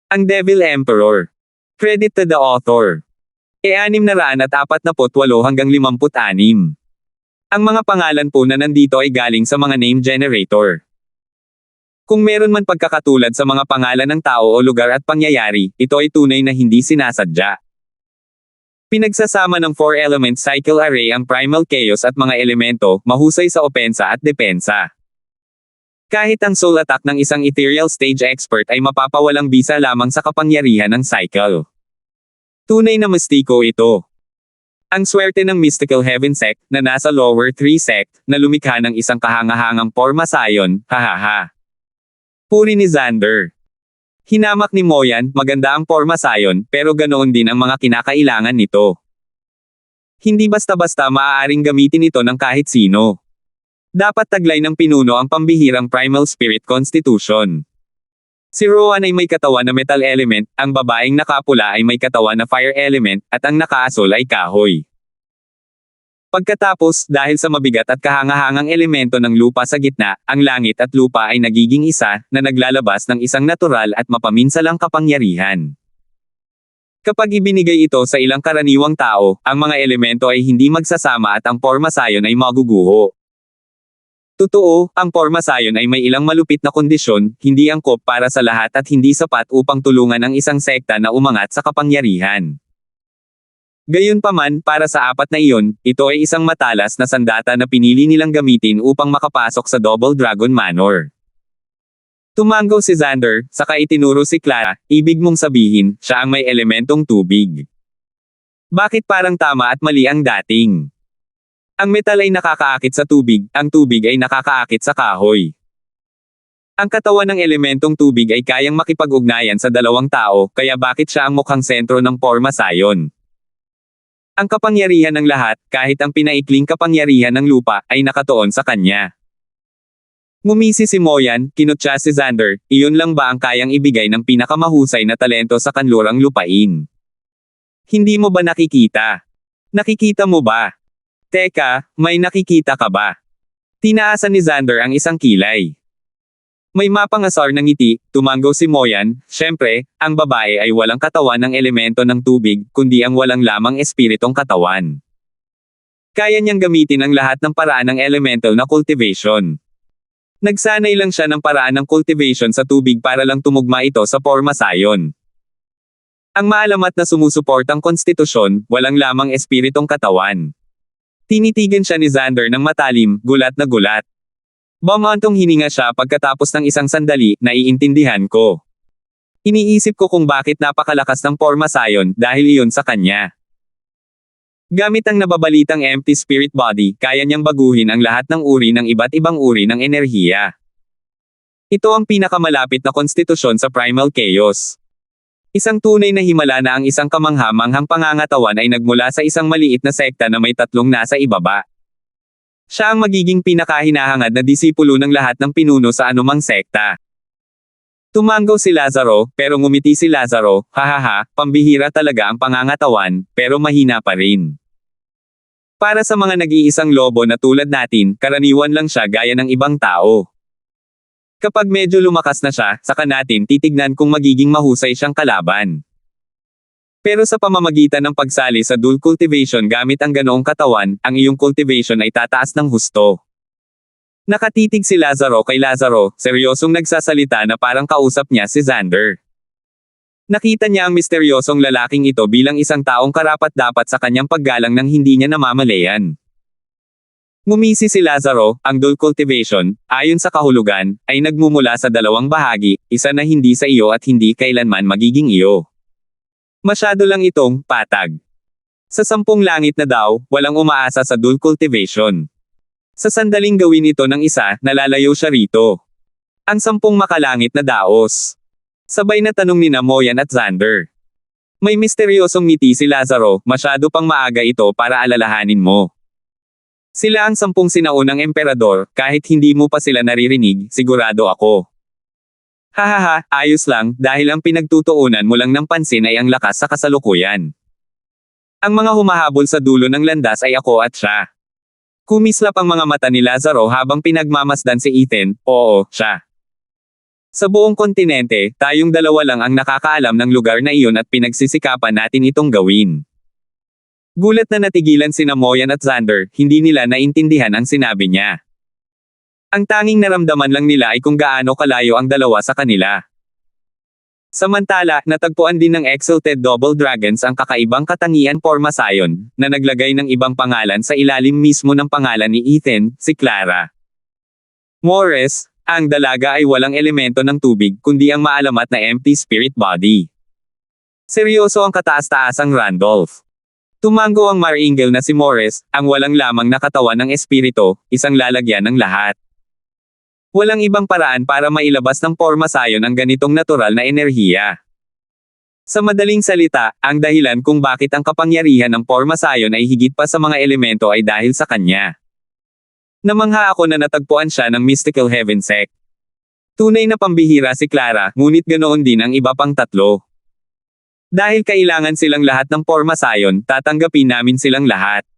Ang Devil Emperor. Credit to the author. E648 hanggang 56. Ang mga pangalan po na nandito ay galing sa mga name generator. Kung meron man pagkakatulad sa mga pangalan ng tao o lugar at pangyayari, ito ay tunay na hindi sinasadya. Pinagsasama ng 4-element cycle array ang primal chaos at mga elemento, mahusay sa opensa at depensa. Kahit ang soul attack ng isang ethereal stage expert ay mapapawalang bisa lamang sa kapangyarihan ng cycle. Tunay na mistiko ito. Ang swerte ng Mystical Heaven Sect, na nasa Lower 3 Sect, na lumikha ng isang kahangahangang Porma Sion, hahaha. Puri ni Xander. Hinamak ni Moyan, maganda ang Porma Sion, pero ganoon din ang mga kinakailangan nito. Hindi basta-basta maaaring gamitin ito ng kahit sino. Dapat taglay ng pinuno ang pambihirang Primal Spirit Constitution. Si Rowan ay may katawan na metal element, ang babaeng nakapula ay may katawan na fire element, at ang nakaasul ay kahoy. Pagkatapos, dahil sa mabigat at kahangahangang elemento ng lupa sa gitna, ang langit at lupa ay nagiging isa, na naglalabas ng isang natural at mapaminsalang kapangyarihan. Kapag ibinigay ito sa ilang karaniwang tao, ang mga elemento ay hindi magsasama at ang Porma Sion ay maguguho. Totoo, ang Porma Sion ay may ilang malupit na kondisyon, hindi angkop para sa lahat at hindi sapat upang tulungan ang isang sekta na umangat sa kapangyarihan. Gayunpaman, para sa apat na iyon, ito ay isang matalas na sandata na pinili nilang gamitin upang makapasok sa Double Dragon Manor. Tumango si Xander, saka itinuro si Clara, ibig mong sabihin, siya ang may elementong tubig. Bakit parang tama at mali ang dating? Ang metal ay nakakaakit sa tubig, ang tubig ay nakakaakit sa kahoy. Ang katawan ng elementong tubig ay kayang makipag-ugnayan sa dalawang tao, kaya bakit siya ang mukhang sentro ng Porma Sion? Ang kapangyarihan ng lahat, kahit ang pinaikling kapangyarihan ng lupa, ay nakatuon sa kanya. Ngumisi si Moyan, kinutya si Xander, iyon lang ba ang kayang ibigay ng pinakamahusay na talento sa kanlurang lupain? Hindi mo ba nakikita? Nakikita mo ba? Teka, may nakikita ka ba? Tinaasan ni Xander ang isang kilay. May mapangasar ng ngiti, tumango si Moyan, syempre, ang babae ay walang katawan ng elemento ng tubig, kundi ang walang lamang espiritong katawan. Kaya niyang gamitin ang lahat ng paraan ng elemental na cultivation. Nagsanay lang siya ng paraan ng cultivation sa tubig para lang tumugma ito sa Porma Sion. Ang maalamat na sumusuportang konstitusyon, walang lamang espiritong katawan. Tinitigan siya ni Xander ng matalim, gulat na gulat. Bumantong hininga siya pagkatapos ng isang sandali, naiintindihan ko. Iniisip ko kung bakit napakalakas ng Porma Sion, dahil iyon sa kanya. Gamit ang nababalitang empty spirit body, kaya niyang baguhin ang lahat ng uri ng iba't ibang uri ng enerhiya. Ito ang pinakamalapit na konstitusyon sa primal chaos. Isang tunay na himala na ang isang kamangha-manghang pangangatawan ay nagmula sa isang maliit na sekta na may tatlong nasa ibaba. Siya ang magiging pinakahinahangad na disipulo ng lahat ng pinuno sa anumang sekta. Tumango si Lazaro, pero ngumiti si Lazaro, hahaha, pambihira talaga ang pangangatawan, pero mahina pa rin. Para sa mga nag-iisang lobo na tulad natin, karaniwan lang siya gaya ng ibang tao. Kapag medyo lumakas na siya, saka natin titignan kung magiging mahusay siyang kalaban. Pero sa pamamagitan ng pagsali sa dual cultivation gamit ang ganoong katawan, ang iyong cultivation ay tataas ng husto. Nakatitig si Lazaro kay Lazaro, seryosong nagsasalita na parang kausap niya si Xander. Nakita niya ang misteryosong lalaking ito bilang isang taong karapat-dapat sa kanyang paggalang nang hindi niya namamalayan. Ngumisi si Lazaro, ang dual cultivation, ayon sa kahulugan, ay nagmumula sa dalawang bahagi, isa na hindi sa iyo at hindi kailanman magiging iyo. Masyado lang itong patag. Sa 10 langit na daw, walang umaasa sa dual cultivation. Sa sandaling gawin ito ng isa, nalalayo siya rito. Ang 10 makalangit na daos. Sabay na tanong ni Moyan at Xander. May misteryosong ngiti si Lazaro, masyado pang maaga ito para alalahanin mo. Sila ang 10 sinaunang emperador, kahit hindi mo pa sila naririnig, sigurado ako. Hahaha, ayos lang, dahil ang pinagtutuunan mo lang ng pansin ay ang lakas sa kasalukuyan. Ang mga humahabol sa dulo ng landas ay ako at siya. Kumislap ang mga mata ni Lazaro habang pinagmamasdan si Ethan, oo, siya. Sa buong kontinente, tayong dalawa lang ang nakakaalam ng lugar na iyon at pinagsisikapan natin itong gawin. Gulat na natigilan sina Moyan at Xander, hindi nila naintindihan ang sinabi niya. Ang tanging naramdaman lang nila ay kung gaano kalayo ang dalawa sa kanila. Samantala, natagpuan din ng Exalted Double Dragons ang kakaibang katangian Pormasayon, na naglagay ng ibang pangalan sa ilalim mismo ng pangalan ni Ethan, si Clara. Morris, ang dalaga ay walang elemento ng tubig kundi ang maalamat na empty spirit body. Seryoso ang kataas-taasang Randolph. Tumango ang Maringel na si Morris, ang walang lamang na katawan ng espirito, isang lalagyan ng lahat. Walang ibang paraan para mailabas ng Pormasayon ang ganitong natural na enerhiya. Sa madaling salita, ang dahilan kung bakit ang kapangyarihan ng Pormasayon ay higit pa sa mga elemento ay dahil sa kanya. Namangha ako na natagpuan siya ng Mystical Heaven Sect. Tunay na pambihira si Clara, ngunit ganoon din ang iba pang tatlo. Dahil kailangan silang lahat ng Pormasayon, tatanggapin namin silang lahat.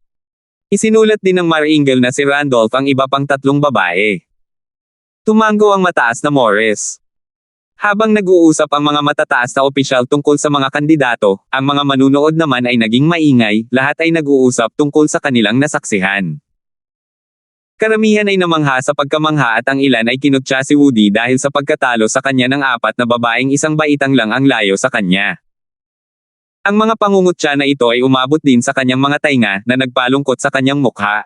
Isinulat din ng Maringel na si Randolph ang iba pang tatlong babae. Tumango ang mataas na Morris. Habang nag-uusap ang mga matataas na opisyal tungkol sa mga kandidato, ang mga manunood naman ay naging maingay, lahat ay nag-uusap tungkol sa kanilang nasaksihan. Karamihan ay namangha sa pagkamangha at ang ilan ay kinutya si Woody dahil sa pagkatalo sa kanya ng apat na babaeng isang baitang lang ang layo sa kanya. Ang mga pangungutya na ito ay umabot din sa kanyang mga tainga na nagpalungkot sa kanyang mukha.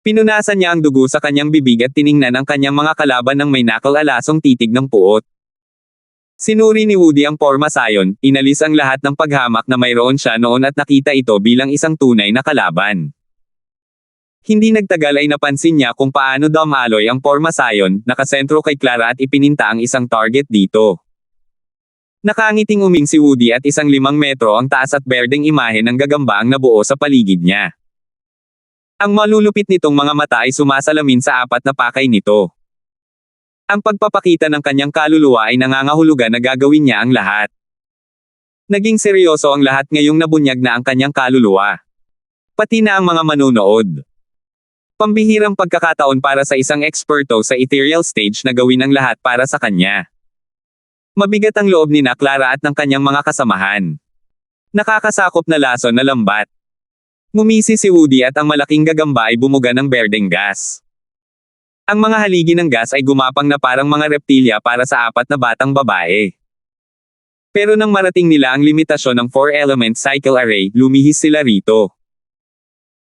Pinunasan niya ang dugo sa kanyang bibig at tiningnan ang kanyang mga kalaban ng may nakal-alasong titig ng puot. Sinuri ni Woody ang Pormasayon, inalis ang lahat ng paghamak na mayroon siya noon at nakita ito bilang isang tunay na kalaban. Hindi nagtagal ay napansin niya kung paano dumaloy ang Pormasayon, nakasentro kay Clara at ipininta ang isang target dito. Nakangiting uming si Woody at isang 5 metro ang taas at berdeng imahe ng gagamba ang nabuo sa paligid niya. Ang malulupit nitong mga mata ay sumasalamin sa apat na pakay nito. Ang pagpapakita ng kanyang kaluluwa ay nangangahulugan na gagawin niya ang lahat. Naging seryoso ang lahat ngayong nabunyag na ang kanyang kaluluwa. Pati na ang mga manunood. Pambihirang pagkakataon para sa isang eksperto sa ethereal stage na gawin ang lahat para sa kanya. Mabigat ang loob ni Clara at ng kanyang mga kasamahan. Nakakasakop na lason na lambat. Ngumisi si Woody at ang malaking gagamba ay bumuga ng berdeng gas. Ang mga haligi ng gas ay gumapang na parang mga reptilya para sa apat na batang babae. Pero nang marating nila ang limitasyon ng 4-element cycle array, lumihis sila rito.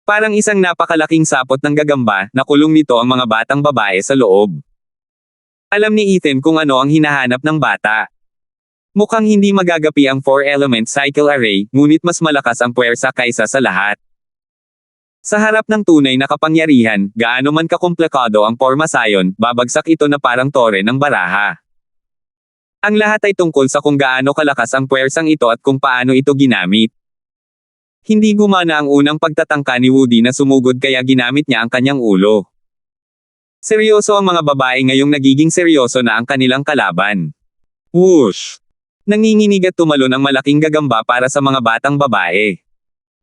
Parang isang napakalaking sapot ng gagamba, nakulong nito ang mga batang babae sa loob. Alam ni Ethan kung ano ang hinahanap ng bata. Mukhang hindi magagapi ang 4-element cycle array, ngunit mas malakas ang puwersa kaysa sa lahat. Sa harap ng tunay na kapangyarihan, gaano man kakomplikado ang Pormasayon, babagsak ito na parang tore ng baraha. Ang lahat ay tungkol sa kung gaano kalakas ang puwersang ito at kung paano ito ginamit. Hindi gumana ang unang pagtatangka ni Woody na sumugod kaya ginamit niya ang kanyang ulo. Seryoso ang mga babae ngayong nagiging seryoso na ang kanilang kalaban. Whoosh! Nanginginig at tumalon ang malaking gagamba para sa mga batang babae.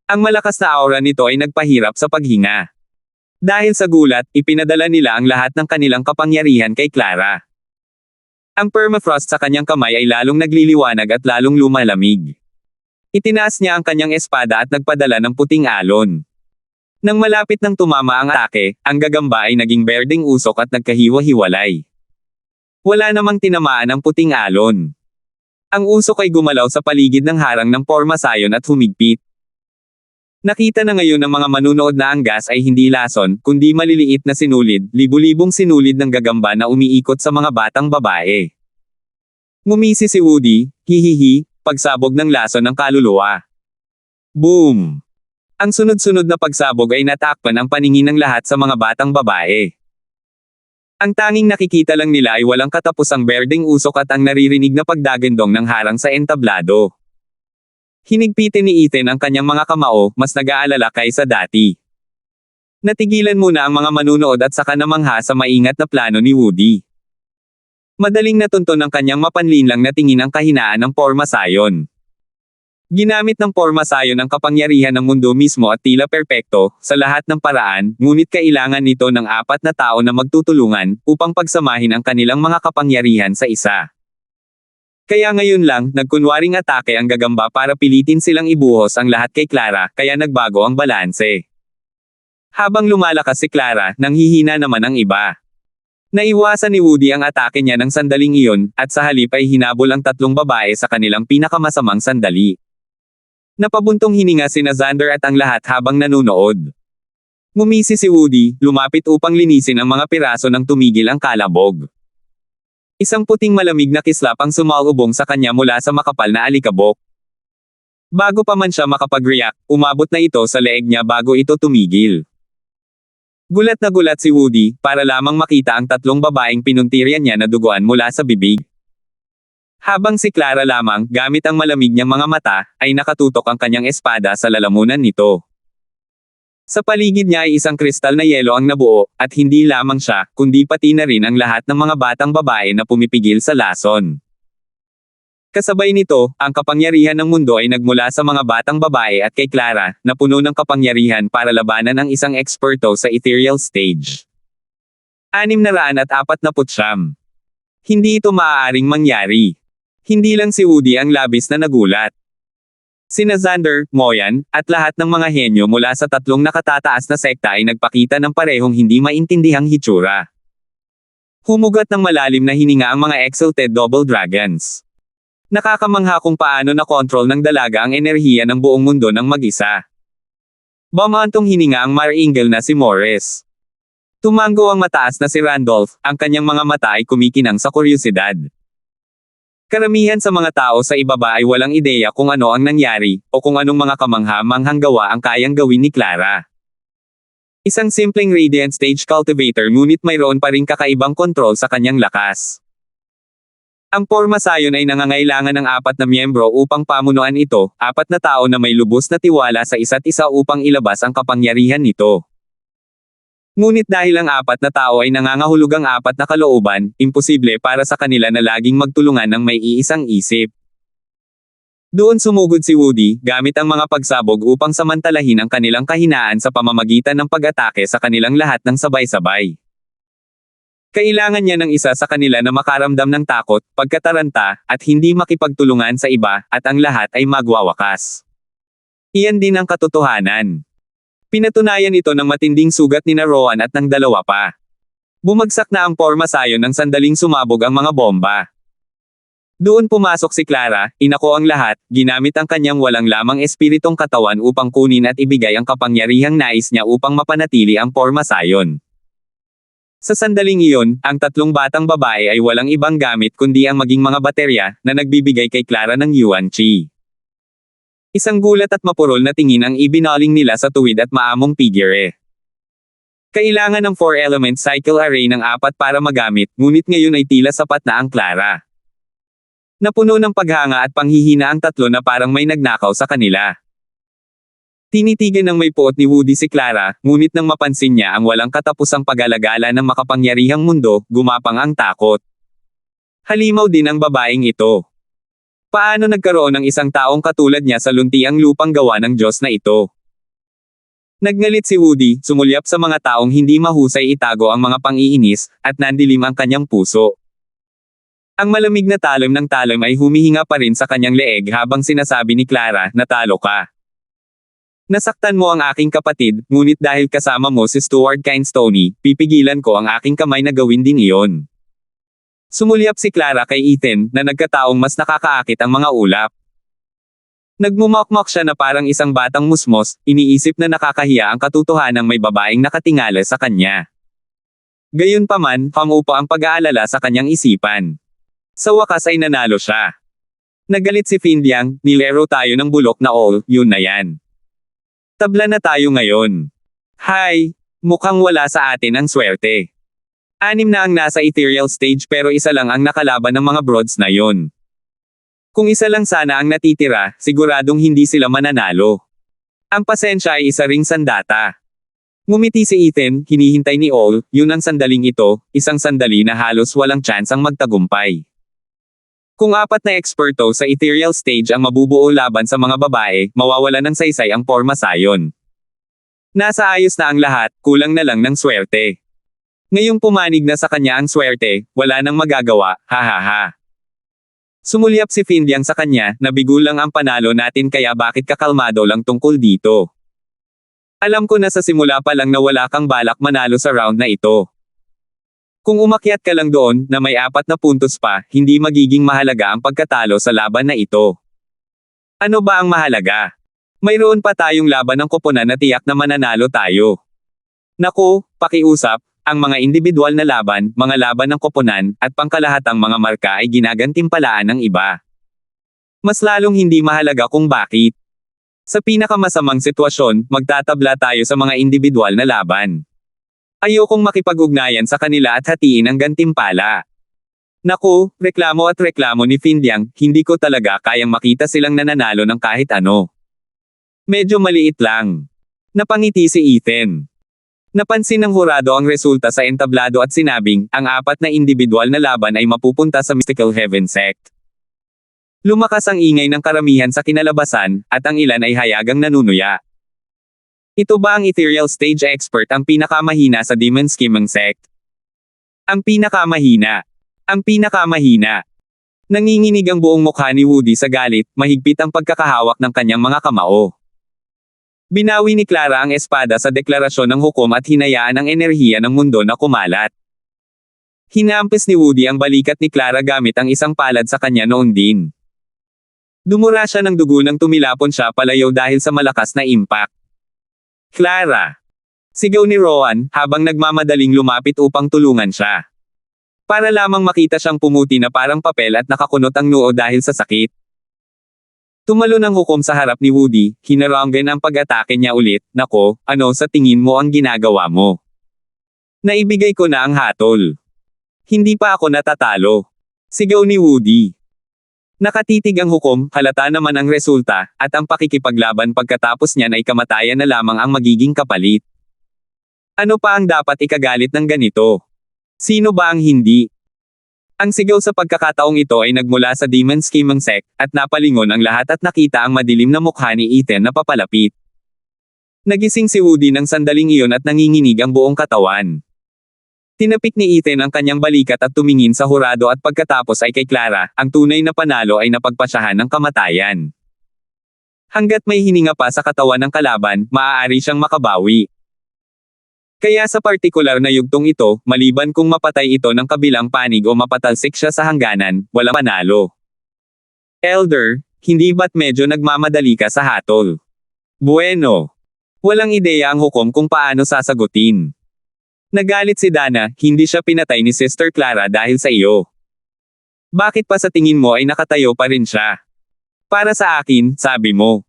Ang malakas na aura nito ay nagpahirap sa paghinga. Dahil sa gulat, ipinadala nila ang lahat ng kanilang kapangyarihan kay Clara. Ang permafrost sa kanyang kamay ay lalong nagliliwanag at lalong lumalamig. Itinaas niya ang kanyang espada at nagpadala ng puting alon. Nang malapit nang tumama ang atake, ang gagamba ay naging berdeng usok at nagkahiwa-hiwalay. Wala namang tinamaan ang puting alon. Ang usok ay gumalaw sa paligid ng harang ng Pormasayon at humigpit. Nakita na ngayon ng mga manunood na ang gas ay hindi lason, kundi maliliit na sinulid, libu-libong sinulid ng gagamba na umiikot sa mga batang babae. Ngumisi si Woody, hihihi, pagsabog ng lason ng kaluluwa. Boom! Ang sunod-sunod na pagsabog ay natakpan ang paningin ng lahat sa mga batang babae. Ang tanging nakikita lang nila ay walang katapusang berdeng usok at ang naririnig na pagdagandong ng harang sa entablado. Hinigpitin ni Ethan ang kanyang mga kamao, mas nag-aalala kaysa dati. Natigilan muna ang mga manunood at saka namangha sa maingat na plano ni Woody. Madaling natunton ng kanyang mapanlinlang na tingin ang kahinaan ng Pormasayon. Ginamit ng porma sayon ang kapangyarihan ng mundo mismo at tila perpekto, sa lahat ng paraan, ngunit kailangan nito ng 4 na tao na magtutulungan, upang pagsamahin ang kanilang mga kapangyarihan sa isa. Kaya ngayon lang, nagkunwaring atake ang gagamba para pilitin silang ibuhos ang lahat kay Clara, kaya nagbago ang balanse. Habang lumalakas si Clara, nanghihina naman ang iba. Naiwasan ni Woody ang atake niya ng sandaling iyon, at sa halip ay hinabol ang 3 babae sa kanilang pinakamasamang sandali. Napabuntong hininga sina Xander at ang lahat habang nanunood. Ngumisi si Woody, lumapit upang linisin ang mga piraso ng tumigil ang kalabog. Isang puting malamig na kislap ang sumalubong sa kanya mula sa makapal na alikabok. Bago pa man siya makapag-react, umabot na ito sa leeg niya bago ito tumigil. Gulat na gulat si Woody, para lamang makita ang 3 babaeng pinuntiryan niya na duguan mula sa bibig. Habang si Clara lamang, gamit ang malamig niyang mga mata, ay nakatutok ang kanyang espada sa lalamunan nito. Sa paligid niya ay isang kristal na yelo ang nabuo, at hindi lamang siya, kundi pati na rin ang lahat ng mga batang babae na pumipigil sa lason. Kasabay nito, ang kapangyarihan ng mundo ay nagmula sa mga batang babae at kay Clara, na puno ng kapangyarihan para labanan ang isang eksperto sa ethereal stage. 649. Hindi ito maaaring mangyari. Hindi lang si Woody ang labis na nagulat. Sina Xander, Moyan, at lahat ng mga henyo mula sa 3 nakatataas na sekta ay nagpakita ng parehong hindi maintindihang hitsura. Humugat ng malalim na hininga ang mga exalted double dragons. Nakakamangha kung paano na-control ng dalaga ang enerhiya ng buong mundo ng mag-isa. Bumantong hininga ang Marangel na si Morris. Tumango ang mataas na si Randolph, ang kanyang mga mata ay kumikinang sa kuryosidad. Karamihan sa mga tao sa ibaba ay walang ideya kung ano ang nangyari, o kung anong mga kamangha-manghang gawa ang kayang gawin ni Clara. Isang simpleng Radiant Stage Cultivator ngunit mayroon pa ring kakaibang kontrol sa kanyang lakas. Ang porma sayon ay nangangailangan ng 4 na miyembro upang pamunuan ito, 4 na tao na may lubos na tiwala sa isa't isa upang ilabas ang kapangyarihan nito. Ngunit dahil ang 4 na tao ay nangangahulugang 4 na kalooban, imposible para sa kanila na laging magtulungan ng may iisang isip. Doon sumugod si Woody, gamit ang mga pagsabog upang samantalahin ang kanilang kahinaan sa pamamagitan ng pag-atake sa kanilang lahat ng sabay-sabay. Kailangan niya ng isa sa kanila na makaramdam ng takot, pagkataranta, at hindi makipagtulungan sa iba, at ang lahat ay magwawakas. Iyan din ang katotohanan. Pinatunayan ito ng matinding sugat ni Rowan at ng 2 pa. Bumagsak na ang porma sayon ng sandaling sumabog ang mga bomba. Doon pumasok si Clara, inako ang lahat, ginamit ang kanyang walang lamang espiritong katawan upang kunin at ibigay ang kapangyarihang nais niya upang mapanatili ang porma sayon. Sa sandaling iyon, ang 3 batang babae ay walang ibang gamit kundi ang maging mga baterya, na nagbibigay kay Clara ng Yuan Chi. Isang gulat at mapurol na tingin ang ibinaling nila sa tuwid at maamong figure. Kailangan ng 4-element cycle array ng 4 para magamit, ngunit ngayon ay tila sapat na ang Clara. Napuno ng paghanga at panghihina ang 3 na parang may nagnakaw sa kanila. Tinitigan ng may puot ni Woody si Clara, ngunit nang mapansin niya ang walang katapusang pag-alagala ng makapangyarihang mundo, gumapang ang takot. Halimaw din ang babaeng ito. Paano nagkaroon ng isang taong katulad niya sa luntiang lupang gawa ng Diyos na ito? Nagngalit si Woody, sumulyap sa mga taong hindi mahusay itago ang mga pang-iinis, at nandilim ang kanyang puso. Ang malamig na talim ng talim ay humihinga pa rin sa kanyang leeg habang sinasabi ni Clara, "Natalo ka. Nasaktan mo ang aking kapatid, ngunit dahil kasama mo si Stuart Kinestone, pipigilan ko ang aking kamay na gawin din iyon." Sumulyap si Clara kay Ethan, na nagkataong mas nakakaakit ang mga ulap. Nagmumokmok siya na parang isang batang musmos, iniisip na nakakahiya ang katotohanang may babaeng nakatingala sa kanya. Gayunpaman, hamupa ang pag-aalala sa kanyang isipan. Sa wakas ay nanalo siya. Nagalit si Findyang, "Nilero tayo ng bulok na all, yun na yan. Tabla na tayo ngayon. Hay, mukhang wala sa atin ang swerte. 6 na ang nasa ethereal stage pero isa lang ang nakalaban ng mga broads na yon. Kung isa lang sana ang natitira, siguradong hindi sila mananalo. Ang pasensya ay isa ring sandata." Ngumiti si Ethan, hinihintay ni All, yun ang sandaling ito, isang sandali na halos walang chance ang magtagumpay. Kung 4 na eksperto sa ethereal stage ang mabubuo laban sa mga babae, mawawala ng saysay ang Porma Sion. Nasa ayos na ang lahat, kulang na lang ng swerte. Ngayong pumanig na sa kanya ang swerte, wala nang magagawa, hahaha. Sumulyap si Finliang sa kanya, nabigo lang ang panalo natin kaya bakit kakalmado lang tungkol dito. Alam ko na sa simula pa lang na wala kang balak manalo sa round na ito. Kung umakyat ka lang doon, na may 4 na puntos pa, hindi magiging mahalaga ang pagkatalo sa laban na ito. Ano ba ang mahalaga? Mayroon pa tayong laban ng koponan na tiyak na mananalo tayo. Naku, pakiusap, ang mga individual na laban, mga laban ng koponan, at pangkalahatang mga marka ay ginagantimpalaan ng iba. Mas lalong hindi mahalaga kung bakit. Sa pinakamasamang sitwasyon, magtatabla tayo sa mga individual na laban. Ayokong makipag-ugnayan sa kanila at hatiin ang gantimpala. Naku, reklamo at reklamo ni Finliang, hindi ko talaga kayang makita silang nananalo ng kahit ano. Medyo maliit lang. Napangiti si Ethan. Napansin ng hurado ang resulta sa entablado at sinabing, ang 4 na individual na laban ay mapupunta sa Mystical Heaven Sect. Lumakas ang ingay ng karamihan sa kinalabasan, at ang ilan ay hayagang nanunuya. Ito ba ang ethereal stage expert ang pinakamahina sa Demon Scheming Sect? Ang pinakamahina. Ang pinakamahina. Nanginginig ang buong mukha ni Woody sa galit, mahigpit ang pagkakahawak ng kanyang mga kamao. Binawi ni Clara ang espada sa deklarasyon ng hukom at hinayaan ang enerhiya ng mundo na kumalat. Hinampis ni Woody ang balikat ni Clara gamit ang isang palad sa kanya noon din. Dumura siya ng dugo nang tumilapon siya palayo dahil sa malakas na impact. Clara! Sigaw ni Rowan, habang nagmamadaling lumapit upang tulungan siya. Para lamang makita siyang pumuti na parang papel at nakakunot ang noo dahil sa sakit. Tumalon ang hukom sa harap ni Woody, hinaranggan ang pag-atake niya ulit, nako, ano sa tingin mo ang ginagawa mo? Naibigay ko na ang hatol. Hindi pa ako natatalo. Sigaw ni Woody. Nakatitig ang hukom, halata naman ang resulta, at ang pakikipaglaban pagkatapos niyan ay kamatayan na lamang ang magiging kapalit. Ano pa ang dapat ikagalit ng ganito? Sino ba ang hindi? Ang sigaw sa pagkakataong ito ay nagmula sa Demon Scheming Sect, at napalingon ang lahat at nakita ang madilim na mukha ni Ethan na papalapit. Nagising si Woody ng sandaling iyon at nanginginig ang buong katawan. Tinapik ni Ethan ang kanyang balikat at tumingin sa hurado at pagkatapos ay kay Clara, ang tunay na panalo ay napagpasyahan ng kamatayan. Hanggat may hininga pa sa katawan ng kalaban, maaari siyang makabawi. Kaya sa partikular na yugtong ito, maliban kung mapatay ito ng kabilang panig o mapatalsik siya sa hangganan, walang panalo. Elder, hindi ba't medyo nagmamadali ka sa hatol? Bueno. Walang ideya ang hukom kung paano sasagutin. Nagalit si Dana, hindi siya pinatay ni Sister Clara dahil sa iyo. Bakit pa sa tingin mo ay nakatayo pa rin siya? Para sa akin, sabi mo.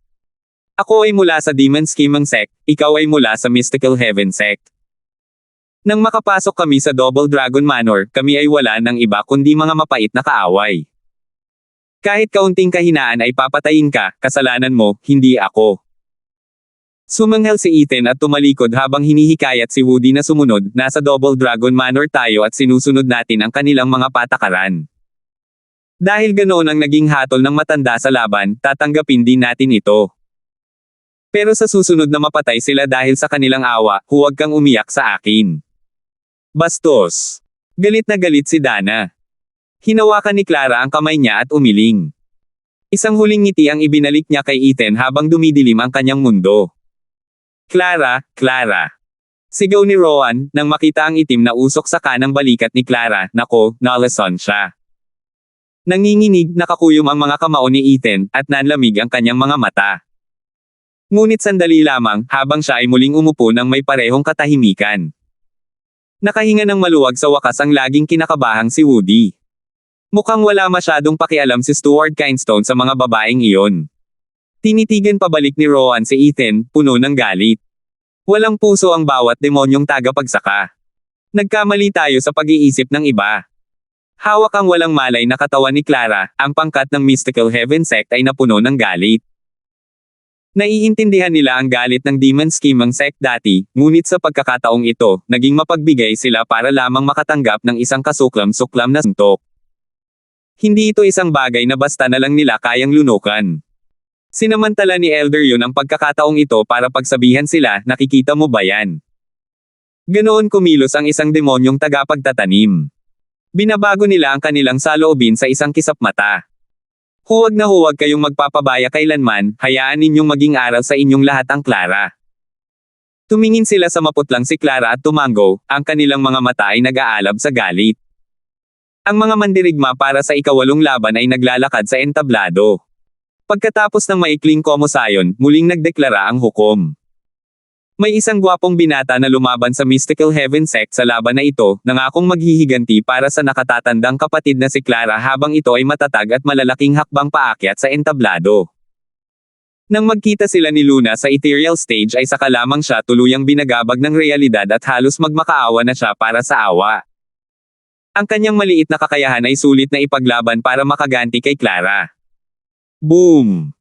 Ako ay mula sa Demon Scheming Sect, ikaw ay mula sa Mystical Heaven Sect. Nang makapasok kami sa Double Dragon Manor, kami ay wala ng iba kundi mga mapait na kaaway. Kahit kaunting kahinaan ay papatayin ka, kasalanan mo, hindi ako. Sumanghel si Ethan at tumalikod habang hinihikayat si Woody na sumunod, nasa Double Dragon Manor tayo at sinusunod natin ang kanilang mga patakaran. Dahil ganoon ang naging hatol ng matanda sa laban, tatanggapin din natin ito. Pero sa susunod na mapatay sila dahil sa kanilang awa, huwag kang umiyak sa akin. Bastos. Galit na galit si Dana. Hinawakan ni Clara ang kamay niya at umiling. Isang huling ngiti ang ibinalik niya kay Ethan habang dumidilim ang kanyang mundo. Clara, Clara. Sigaw ni Rowan, nang makita ang itim na usok sa kanang balikat ni Clara, nako, nalason siya. Nanginginig, nakakuyom ang mga kamao ni Ethan, at nanlamig ang kanyang mga mata. Ngunit sandali lamang, habang siya ay muling umupo nang may parehong katahimikan. Nakahinga ng maluwag sa wakas ang laging kinakabahang si Woody. Mukhang wala masyadong pakialam si Stuart Kindstone sa mga babaeng iyon. Tinitigan pabalik ni Rowan si Ethan, puno ng galit. Walang puso ang bawat demonyong tagapagsaka. Nagkamali tayo sa pag-iisip ng iba. Hawak ang walang malay na katawan ni Clara, ang pangkat ng Mystical Heaven Sect ay napuno ng galit. Naiintindihan nila ang galit ng Demon Scheming Sect dati, ngunit sa pagkakataong ito, naging mapagbigay sila para lamang makatanggap ng isang kasuklam-suklam na suntok. Hindi ito isang bagay na basta na lang nila kayang lunukan. Sinamantala ni Elder Yun ang pagkakataong ito para pagsabihan sila, nakikita mo ba yan? Ganoon kumilos ang isang demonyong tagapagtatanim. Binabago nila ang kanilang saloobin sa isang kisap mata. Huwag na huwag kayong magpapabaya kailanman, hayaan ninyong maging aral sa inyong lahat ang Clara. Tumingin sila sa maputlang si Clara at Tumango, ang kanilang mga mata ay nag-aalab sa galit. Ang mga mandirigma para sa ikawalong laban ay naglalakad sa entablado. Pagkatapos ng maikling komosayon, muling nagdeklara ang hukom. May isang gwapong binata na lumaban sa Mystical Heaven Sect sa laban na ito, nangakong maghihiganti para sa nakatatandang kapatid na si Clara habang ito ay matatag at malalaking hakbang paakyat sa entablado. Nang magkita sila ni Luna sa ethereal stage ay saka lamang siya tuluyang binagabag ng realidad at halos magmakaawa na siya para sa awa. Ang kanyang maliit na kakayahan ay sulit na ipaglaban para makaganti kay Clara. Boom!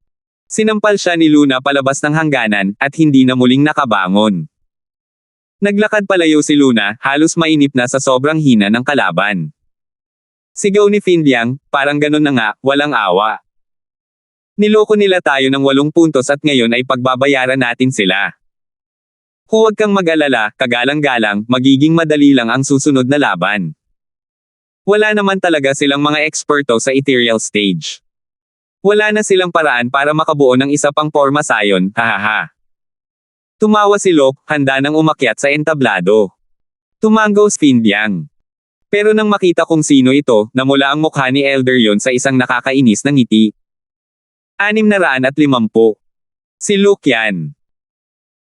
Sinampal siya ni Luna palabas ng hangganan, at hindi na muling nakabangon. Naglakad palayo si Luna, halos mainip na sa sobrang hina ng kalaban. Sigaw ni Findyang, parang ganun na nga, walang awa. Niloko nila tayo ng 8 puntos at ngayon ay pagbabayaran natin sila. Huwag kang mag-alala, kagalang-galang, magiging madali lang ang susunod na laban. Wala naman talaga silang mga eksperto sa ethereal stage. Wala na silang paraan para makabuo ng isa pang formasayon, hahaha. Tumawa si Locke, handa nang umakyat sa entablado. Tumango si Findyang. Pero nang makita kung sino ito, namula ang mukha ni Elder Yun sa isang nakakainis na ngiti. 650. Si Locke yan.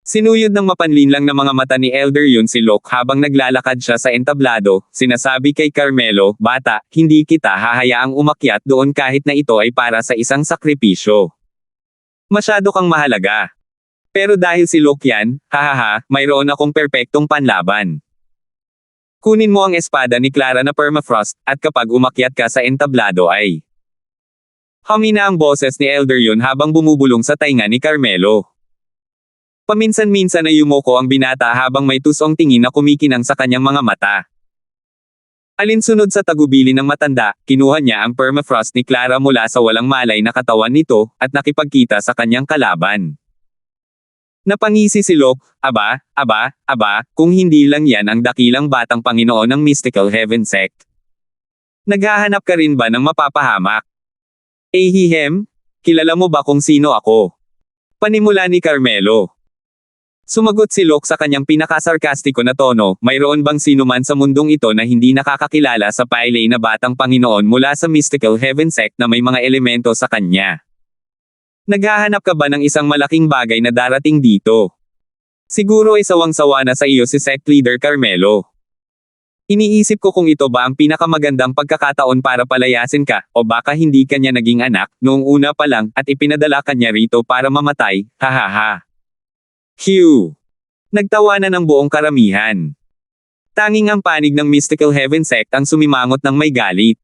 Sinuyod ng mapanlinlang na mga mata ni Elder Yun si Locke habang naglalakad siya sa entablado, sinasabi kay Carmelo, bata, hindi kita hahayaang umakyat doon kahit na ito ay para sa isang sakripisyo. Masyado kang mahalaga. Pero dahil si Locke yan, hahaha, mayroon akong perpektong panlaban. Kunin mo ang espada ni Clara na permafrost, at kapag umakyat ka sa entablado ay... Humina ang boses ni Elder Yun habang bumubulong sa tainga ni Carmelo. Paminsan-minsan ay yumoko ang binata habang may tusong tingin na kumikinang sa kanyang mga mata. Alinsunod sa tagubili ng matanda, kinuha niya ang permafrost ni Clara mula sa walang malay na katawan nito, at nakipagkita sa kanyang kalaban. Napangisi si Locke, aba, kung hindi lang yan ang dakilang batang Panginoon ng Mystical Heaven Sect. Naghahanap ka rin ba ng mapapahamak? Hihem, kilala mo ba kung sino ako? Panimula ni Carmelo. Sumagot si Locke sa kanyang pinakasarkastiko na tono, mayroon bang sino man sa mundong ito na hindi nakakakilala sa pailay na batang Panginoon mula sa Mystical Heaven Sect na may mga elemento sa kanya? Naghahanap ka ba ng isang malaking bagay na darating dito? Siguro ay sawang-sawa na sa iyo si Sect Leader Carmelo. Iniisip ko kung ito ba ang pinakamagandang pagkakataon para palayasin ka, o baka hindi kanya naging anak, noong una pa lang, at ipinadala kanya rito para mamatay, hahaha. Hugh. Nagtawanan ng buong karamihan. Tanging ang panig ng Mystical Heaven Sect ang sumimangot ng may galit.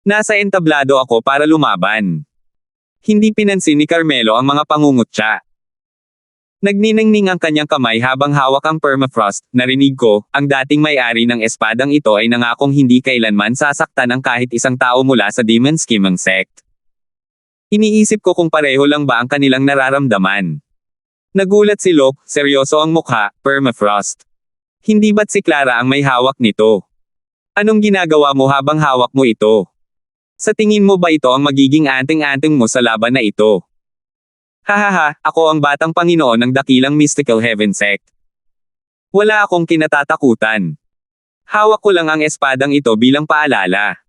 Nasa entablado ako para lumaban. Hindi pinansin ni Carmelo ang mga pangungutya. Nagniningning ang kanyang kamay habang hawak ang permafrost, narinig ko, ang dating may-ari ng espadang ito ay nangakong hindi kailanman sasaktan ng kahit isang tao mula sa Demon Scheming Sect. Iniisip ko kung pareho lang ba ang kanilang nararamdaman. Nagulat si Locke, seryoso ang mukha, permafrost. Hindi ba't si Clara ang may hawak nito? Anong ginagawa mo habang hawak mo ito? Sa tingin mo ba ito ang magiging anting-anting mo sa laban na ito? Hahaha, ako ang batang Panginoon ng dakilang Mystical Heaven Sect. Wala akong kinatatakutan. Hawak ko lang ang espadang ito bilang paalala.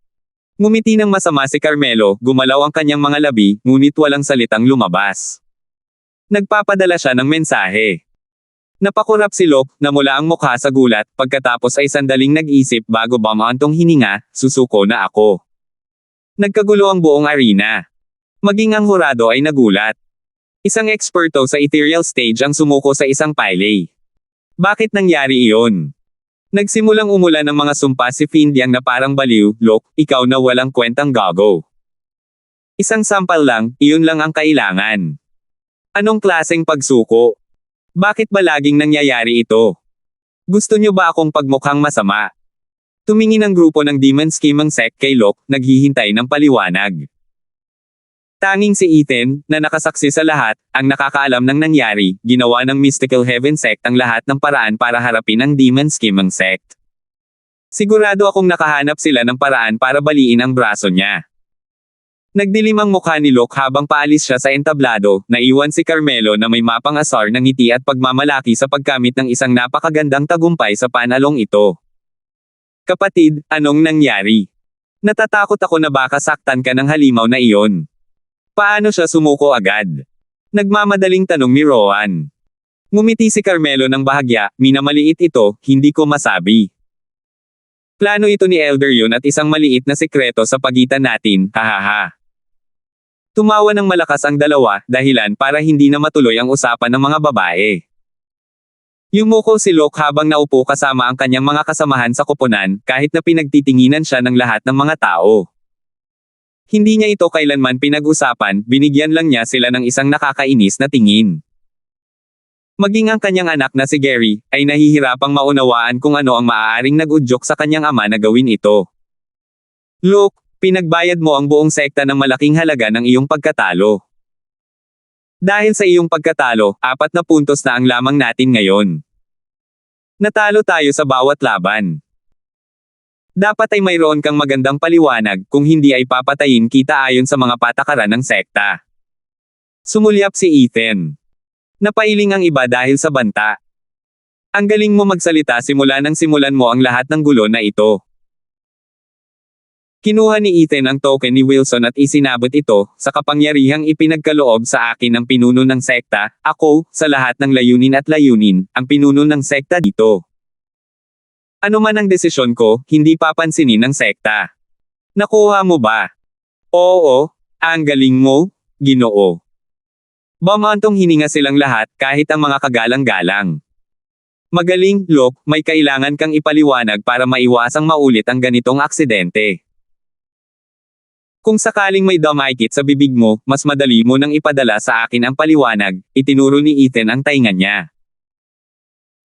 Ngumiti ng masama si Carmelo, gumalaw ang kanyang mga labi, ngunit walang salitang lumabas. Nagpapadala siya ng mensahe. Napakurap si Locke, namula ang mukha sa gulat, pagkatapos ay sandaling nag-isip bago bumantong hininga, susuko na ako. Nagkagulo ang buong arena. Maging ang hurado ay nagulat. Isang eksperto sa ethereal stage ang sumuko sa isang pailay. Bakit nangyari iyon? Nagsimulang umulan ng mga sumpa si Findyang na parang baliw, Locke, ikaw na walang kwentang gago. Isang sampal lang, iyon lang ang kailangan. Anong klaseng pagsuko? Bakit ba laging nangyayari ito? Gusto niyo ba akong pagmukhang masama? Tumingin ang grupo ng Demon Scheming Sect kay Locke, naghihintay ng paliwanag. Tanging si Ethan, na nakasaksi sa lahat, ang nakakaalam ng nangyari, ginawa ng Mystical Heaven Sect ang lahat ng paraan para harapin ang Demon Scheming Sect. Sigurado akong nakahanap sila ng paraan para baliin ang braso niya. Nagdilim ang mukha ni Locke habang paalis siya sa entablado, naiwan si Carmelo na may mapang asar ng ngiti at pagmamalaki sa pagkamit ng isang napakagandang tagumpay sa panalong ito. Kapatid, anong nangyari? Natatakot ako na baka saktan ka ng halimaw na iyon. Paano siya sumuko agad? Nagmamadaling tanong ni Rowan. Ngumiti si Carmelo ng bahagya, minamaliit ito, hindi ko masabi. Plano ito ni Elder yun at isang maliit na sekreto sa pagitan natin, hahaha. Tumawa ng malakas ang dalawa, dahilan para hindi na matuloy ang usapan ng mga babae. Yumuko si Locke habang naupo kasama ang kanyang mga kasamahan sa koponan, kahit na pinagtitinginan siya ng lahat ng mga tao. Hindi niya ito kailanman pinag-usapan, binigyan lang niya sila ng isang nakakainis na tingin. Maging ang kanyang anak na si Gary, ay nahihirapang maunawaan kung ano ang maaaring nag-udyok sa kanyang ama na gawin ito. Locke, pinagbayad mo ang buong sekta ng malaking halaga ng iyong pagkatalo. Dahil sa iyong pagkatalo, 4 na puntos na ang lamang natin ngayon. Natalo tayo sa bawat laban. Dapat ay mayroon kang magandang paliwanag, kung hindi ay papatayin kita ayon sa mga patakaran ng sekta. Sumulyap si Ethan. Napailing ang iba dahil sa banta. Ang galing mo magsalita simula nang simulan mo ang lahat ng gulo na ito. Kinuha ni Ethan ang token ni Wilson at isinabot ito, sa kapangyarihang ipinagkaloob sa akin ng pinuno ng sekta, ako, sa lahat ng layunin at layunin, ang pinuno ng sekta dito. Ano man ang desisyon ko, hindi papansinin ng sekta. Nakuha mo ba? Oo, ang galing mo, Ginoo. Bamantong hininga silang lahat, kahit ang mga kagalang-galang. Magaling, Locke, may kailangan kang ipaliwanag para maiwasang maulit ang ganitong aksidente. Kung sakaling may damikit sa bibig mo, mas madali mo nang ipadala sa akin ang paliwanag, itinuro ni Ethan ang tainga niya.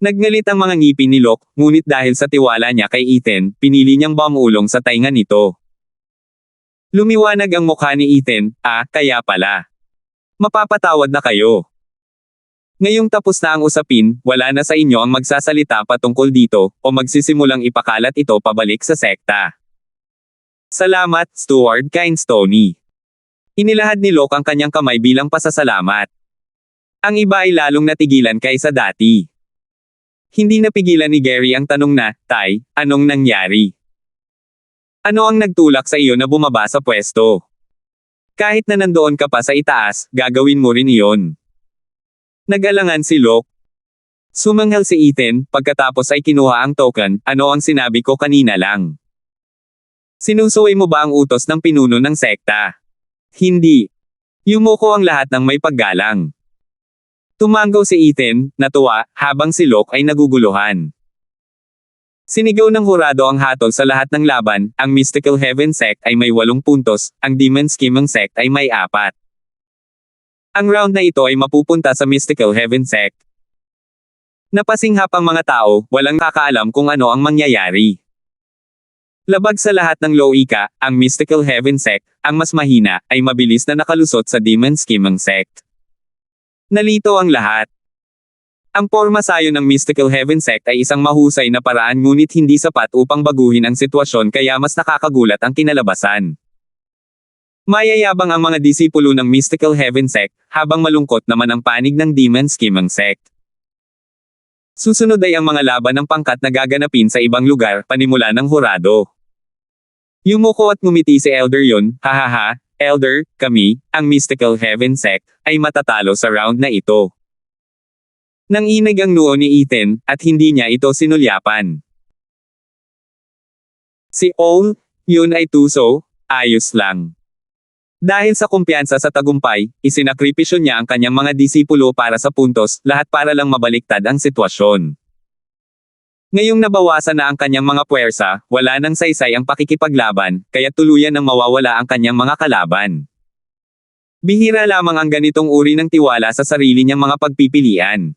Nagngalit ang mga ngipin ni Locke, ngunit dahil sa tiwala niya kay Ethan, pinili niyang bumulong sa tainga nito. Lumiwanag ang mukha ni Ethan, kaya pala. Mapapatawad na kayo. Ngayong tapos na ang usapin, wala na sa inyo ang magsasalita patungkol dito, o magsisimulang ipakalat ito pabalik sa sekta. Salamat, Stuart Kinestoney. Inilahad ni Locke ang kanyang kamay bilang pasasalamat. Ang iba ay lalong natigilan kaysa dati. Hindi napigilan ni Gary ang tanong na, Tay, anong nangyari? Ano ang nagtulak sa iyo na bumaba sa pwesto? Kahit na nandoon ka pa sa itaas, gagawin mo rin iyon. Nag-alangan si Locke. Sumanghal si Ethan, pagkatapos ay kinuha ang token, ano ang sinabi ko kanina lang. Sinusuway mo ba ang utos ng pinuno ng sekta? Hindi. Yumuko ang lahat ng may paggalang. Tumanggaw si Ethan, natuwa, habang si Locke ay naguguluhan. Sinigaw ng hurado ang hatol sa lahat ng laban, ang Mystical Heaven Sect ay may 8 puntos, ang Demon Scheming Sect ay may 4. Ang round na ito ay mapupunta sa Mystical Heaven Sect. Napasinghap ang mga tao, walang kakaalam kung ano ang mangyayari. Labag sa lahat ng Loika, ang Mystical Heaven Sect, ang mas mahina, ay mabilis na nakalusot sa Demon Scheming Sect. Nalito ang lahat. Ang pormasayo ng Mystical Heaven Sect ay isang mahusay na paraan ngunit hindi sapat upang baguhin ang sitwasyon kaya mas nakakagulat ang kinalabasan. Mayayabang ang mga disipulo ng Mystical Heaven Sect, habang malungkot naman ang panig ng Demon Scheming Sect. Susunod ay ang mga laban ng pangkat na gaganapin sa ibang lugar, panimula ng hurado. Yumuko at ngumiti si Elder yun, hahaha, Elder, kami, ang Mystical Heaven Sect, ay matatalo sa round na ito. Nanginig ang noo ni Ethan, at hindi niya ito sinulyapan. Si Owl, yun ay tuso, ayos lang. Dahil sa kumpiyansa sa tagumpay, isinakripisyo niya ang kanyang mga disipulo para sa puntos, lahat para lang mabaliktad ang sitwasyon. Ngayong nabawasan na ang kanyang mga puwersa, wala nang saysay ang pakikipaglaban, kaya tuluyan nang mawawala ang kanyang mga kalaban. Bihira lamang ang ganitong uri ng tiwala sa sarili niyang mga pagpipilian.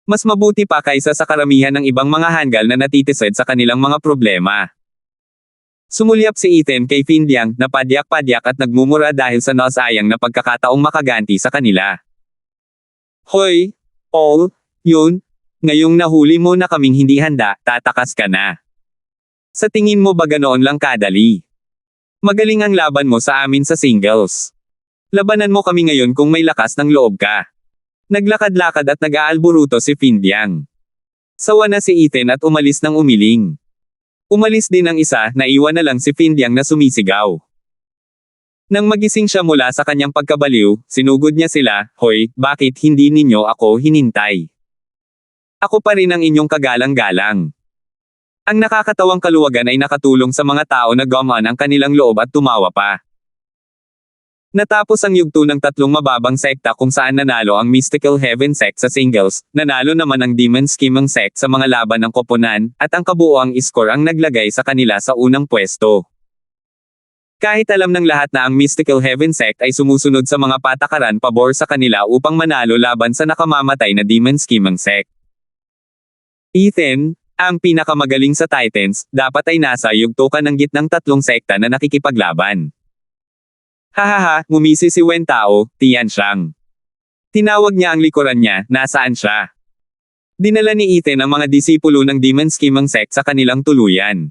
Mas mabuti pa kaysa sa karamihan ng ibang mga hanggal na natitisod sa kanilang mga problema. Sumulyap si Ethan kay Findyang na padyak-padyak at nagmumura dahil sa nasayang na pagkakataong makaganti sa kanila. Hoy, Paul, yun, ngayong nahuli mo na kaming hindi handa, tatakas ka na. Sa tingin mo ba ganoon lang kadali? Magaling ang laban mo sa amin sa singles. Labanan mo kami ngayon kung may lakas ng loob ka. Naglakad-lakad at nag-aalburuto si Findyang. Sawa na si Ethan at umalis ng umiling. Umalis din ang isa, naiwan na lang si Findyang na sumisigaw. Nang magising siya mula sa kanyang pagkabaliw, sinugod niya sila, "Hoy, bakit hindi ninyo ako hinintay? Ako pa rin ang inyong kagalang-galang." Ang nakakatawang kaluwagan ay nakatulong sa mga tao na gumaan ang kanilang loob at tumawa pa. Natapos ang yugto ng tatlong mababang sekta kung saan nanalo ang Mystical Heaven sect sa singles, nanalo naman ang Demon Scheming sect sa mga laban ng koponan, at ang kabuoang score ang naglagay sa kanila sa unang pwesto. Kahit alam ng lahat na ang Mystical Heaven sect ay sumusunod sa mga patakaran pabor sa kanila upang manalo laban sa nakamamatay na Demon Scheming sect. Ethan, ang pinakamagaling sa Titans, dapat ay nasa yugto ka ng gitnang tatlong sekta na nakikipaglaban. Hahaha, ngumisi si Wen Tao, Tian Siyang. Tinawag niya ang likuran niya, nasaan siya? Dinala ni Ethan ang mga disipulo ng Demon Scheming sect sa kanilang tuluyan.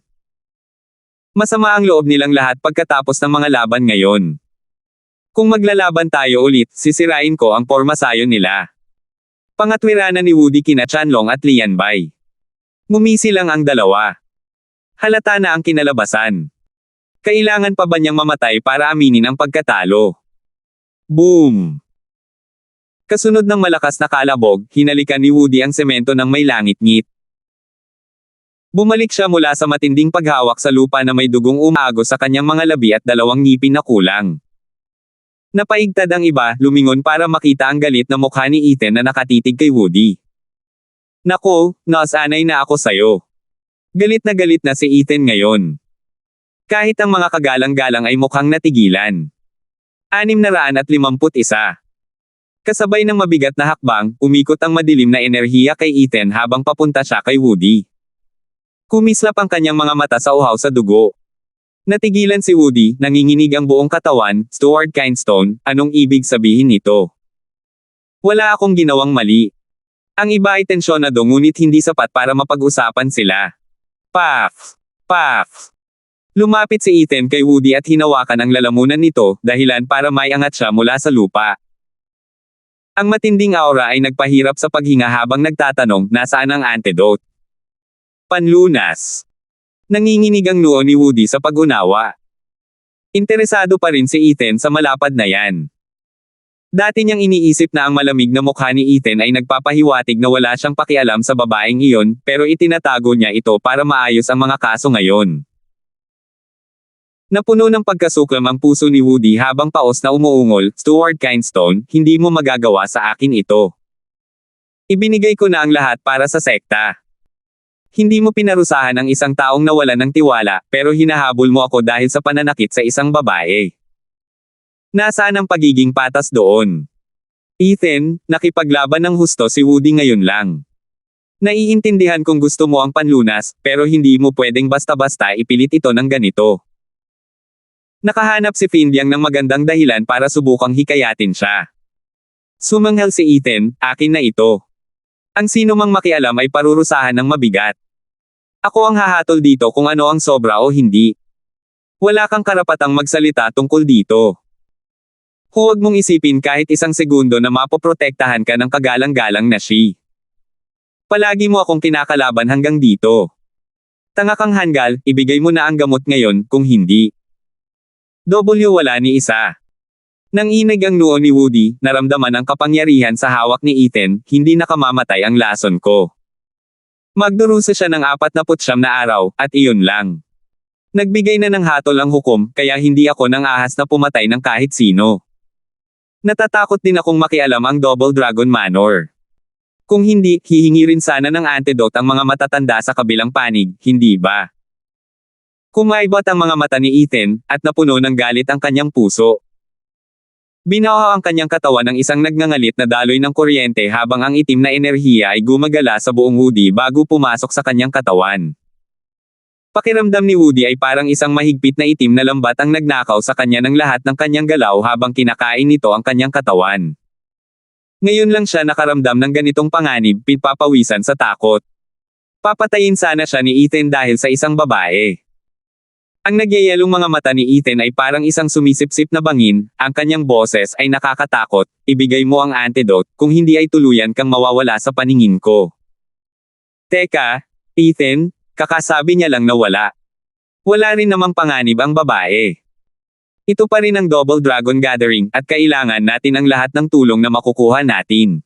Masama ang loob nilang lahat pagkatapos ng mga laban ngayon. Kung maglalaban tayo ulit, sisirain ko ang pormasayon nila. Pangatwiranan ni Woody kina Chanlong at Lian Bai. Ngumisi lang ang dalawa. Halata na ang kinalabasan. Kailangan pa ba niyang mamatay para aminin ang pagkatalo? Boom! Kasunod ng malakas na kalabog, hinalikan ni Woody ang semento ng may langit-ngit. Bumalik siya mula sa matinding paghawak sa lupa na may dugong umaagos sa kanyang mga labi at dalawang ngipin na kulang. Napaigtad ang iba, lumingon para makita ang galit na mukha ni Ethan na nakatitig kay Woody. Nako, nasanay na ako sayo. Galit na si Ethan ngayon. Kahit ang mga kagalang-galang ay mukhang natigilan. 651. Kasabay ng mabigat na hakbang, umikot ang madilim na enerhiya kay Ethan habang papunta siya kay Woody. Kumislap ang kanyang mga mata sa uhaw sa dugo. Natigilan si Woody, nanginginig ang buong katawan. Stuart Kindstone, anong ibig sabihin nito? Wala akong ginawang mali. Ang iba ay tensyonado ngunit hindi sapat para mapag-usapan sila. Paf! Paf! Lumapit si Ethan kay Woody at hinawakan ang lalamunan nito, dahilan para maiangat siya mula sa lupa. Ang matinding aura ay nagpahirap sa paghinga habang nagtatanong, nasaan ang antidote? Panlunas. Nanginginig ang noo ni Woody sa pag-unawa. Interesado pa rin si Ethan sa malapad na yan. Dati niyang iniisip na ang malamig na mukha ni Ethan ay nagpapahiwatig na wala siyang pakialam sa babaeng iyon, pero itinatago niya ito para maayos ang mga kaso ngayon. Napuno ng pagkasuklam ang puso ni Woody habang paos na umuungol, Stuart Kindstone, hindi mo magagawa sa akin ito. Ibinigay ko na ang lahat para sa sekta. Hindi mo pinarusahan ang isang taong nawalan ng tiwala, pero hinahabol mo ako dahil sa pananakit sa isang babae. Nasaan ang pagiging patas doon? Ethan, nakipaglaban ng husto si Woody ngayon lang. Naiintindihan kung gusto mo ang panlunas, pero hindi mo pwedeng basta-basta ipilit ito ng ganito. Nakahanap si Findyang ng magandang dahilan para subukang hikayatin siya. Sumanghel si Ethan, akin na ito. Ang sino mang makialam ay parurusahan ng mabigat. Ako ang hahatol dito kung ano ang sobra o hindi. Wala kang karapatang magsalita tungkol dito. Huwag mong isipin kahit isang segundo na mapoprotektahan ka ng kagalang-galang na she. Palagi mo akong kinakalaban hanggang dito. Tanga kang hanggal, ibigay mo na ang gamot ngayon, kung hindi. Wala ni isa. Nang inig ang noo ni Woody, naramdaman ang kapangyarihan sa hawak ni Ethan, hindi nakamamatay ang lason ko. Magdurusa siya ng 49 na araw, at iyon lang. Nagbigay na ng hatol ang hukom, kaya hindi ako nang ahas na pumatay ng kahit sino. Natatakot din akong makialam ang Double Dragon Manor. Kung hindi, hihingi rin sana ng antidote ang mga matatanda sa kabilang panig, hindi ba? Kumaibot ang mga mata ni Ethan, at napuno ng galit ang kanyang puso. Binawa ang kanyang katawan ng isang nagngangalit na daloy ng kuryente habang ang itim na enerhiya ay gumagala sa buong Woody bago pumasok sa kanyang katawan. Pakiramdam ni Woody ay parang isang mahigpit na itim na lambat ang nagnakaw sa kanya ng lahat ng kanyang galaw habang kinakain nito ang kanyang katawan. Ngayon lang siya nakaramdam ng ganitong panganib, pinpapawisan sa takot. Papatayin sana siya ni Ethan dahil sa isang babae. Ang nagyayelong mga mata ni Ethan ay parang isang sumisipsip na bangin, ang kanyang boses ay nakakatakot, ibigay mo ang antidote, kung hindi ay tuluyan kang mawawala sa paningin ko. Teka, Ethan? Kakasabi niya lang na wala. Wala rin namang panganib ang babae. Ito pa rin ang Double Dragon Gathering at kailangan natin ang lahat ng tulong na makukuha natin.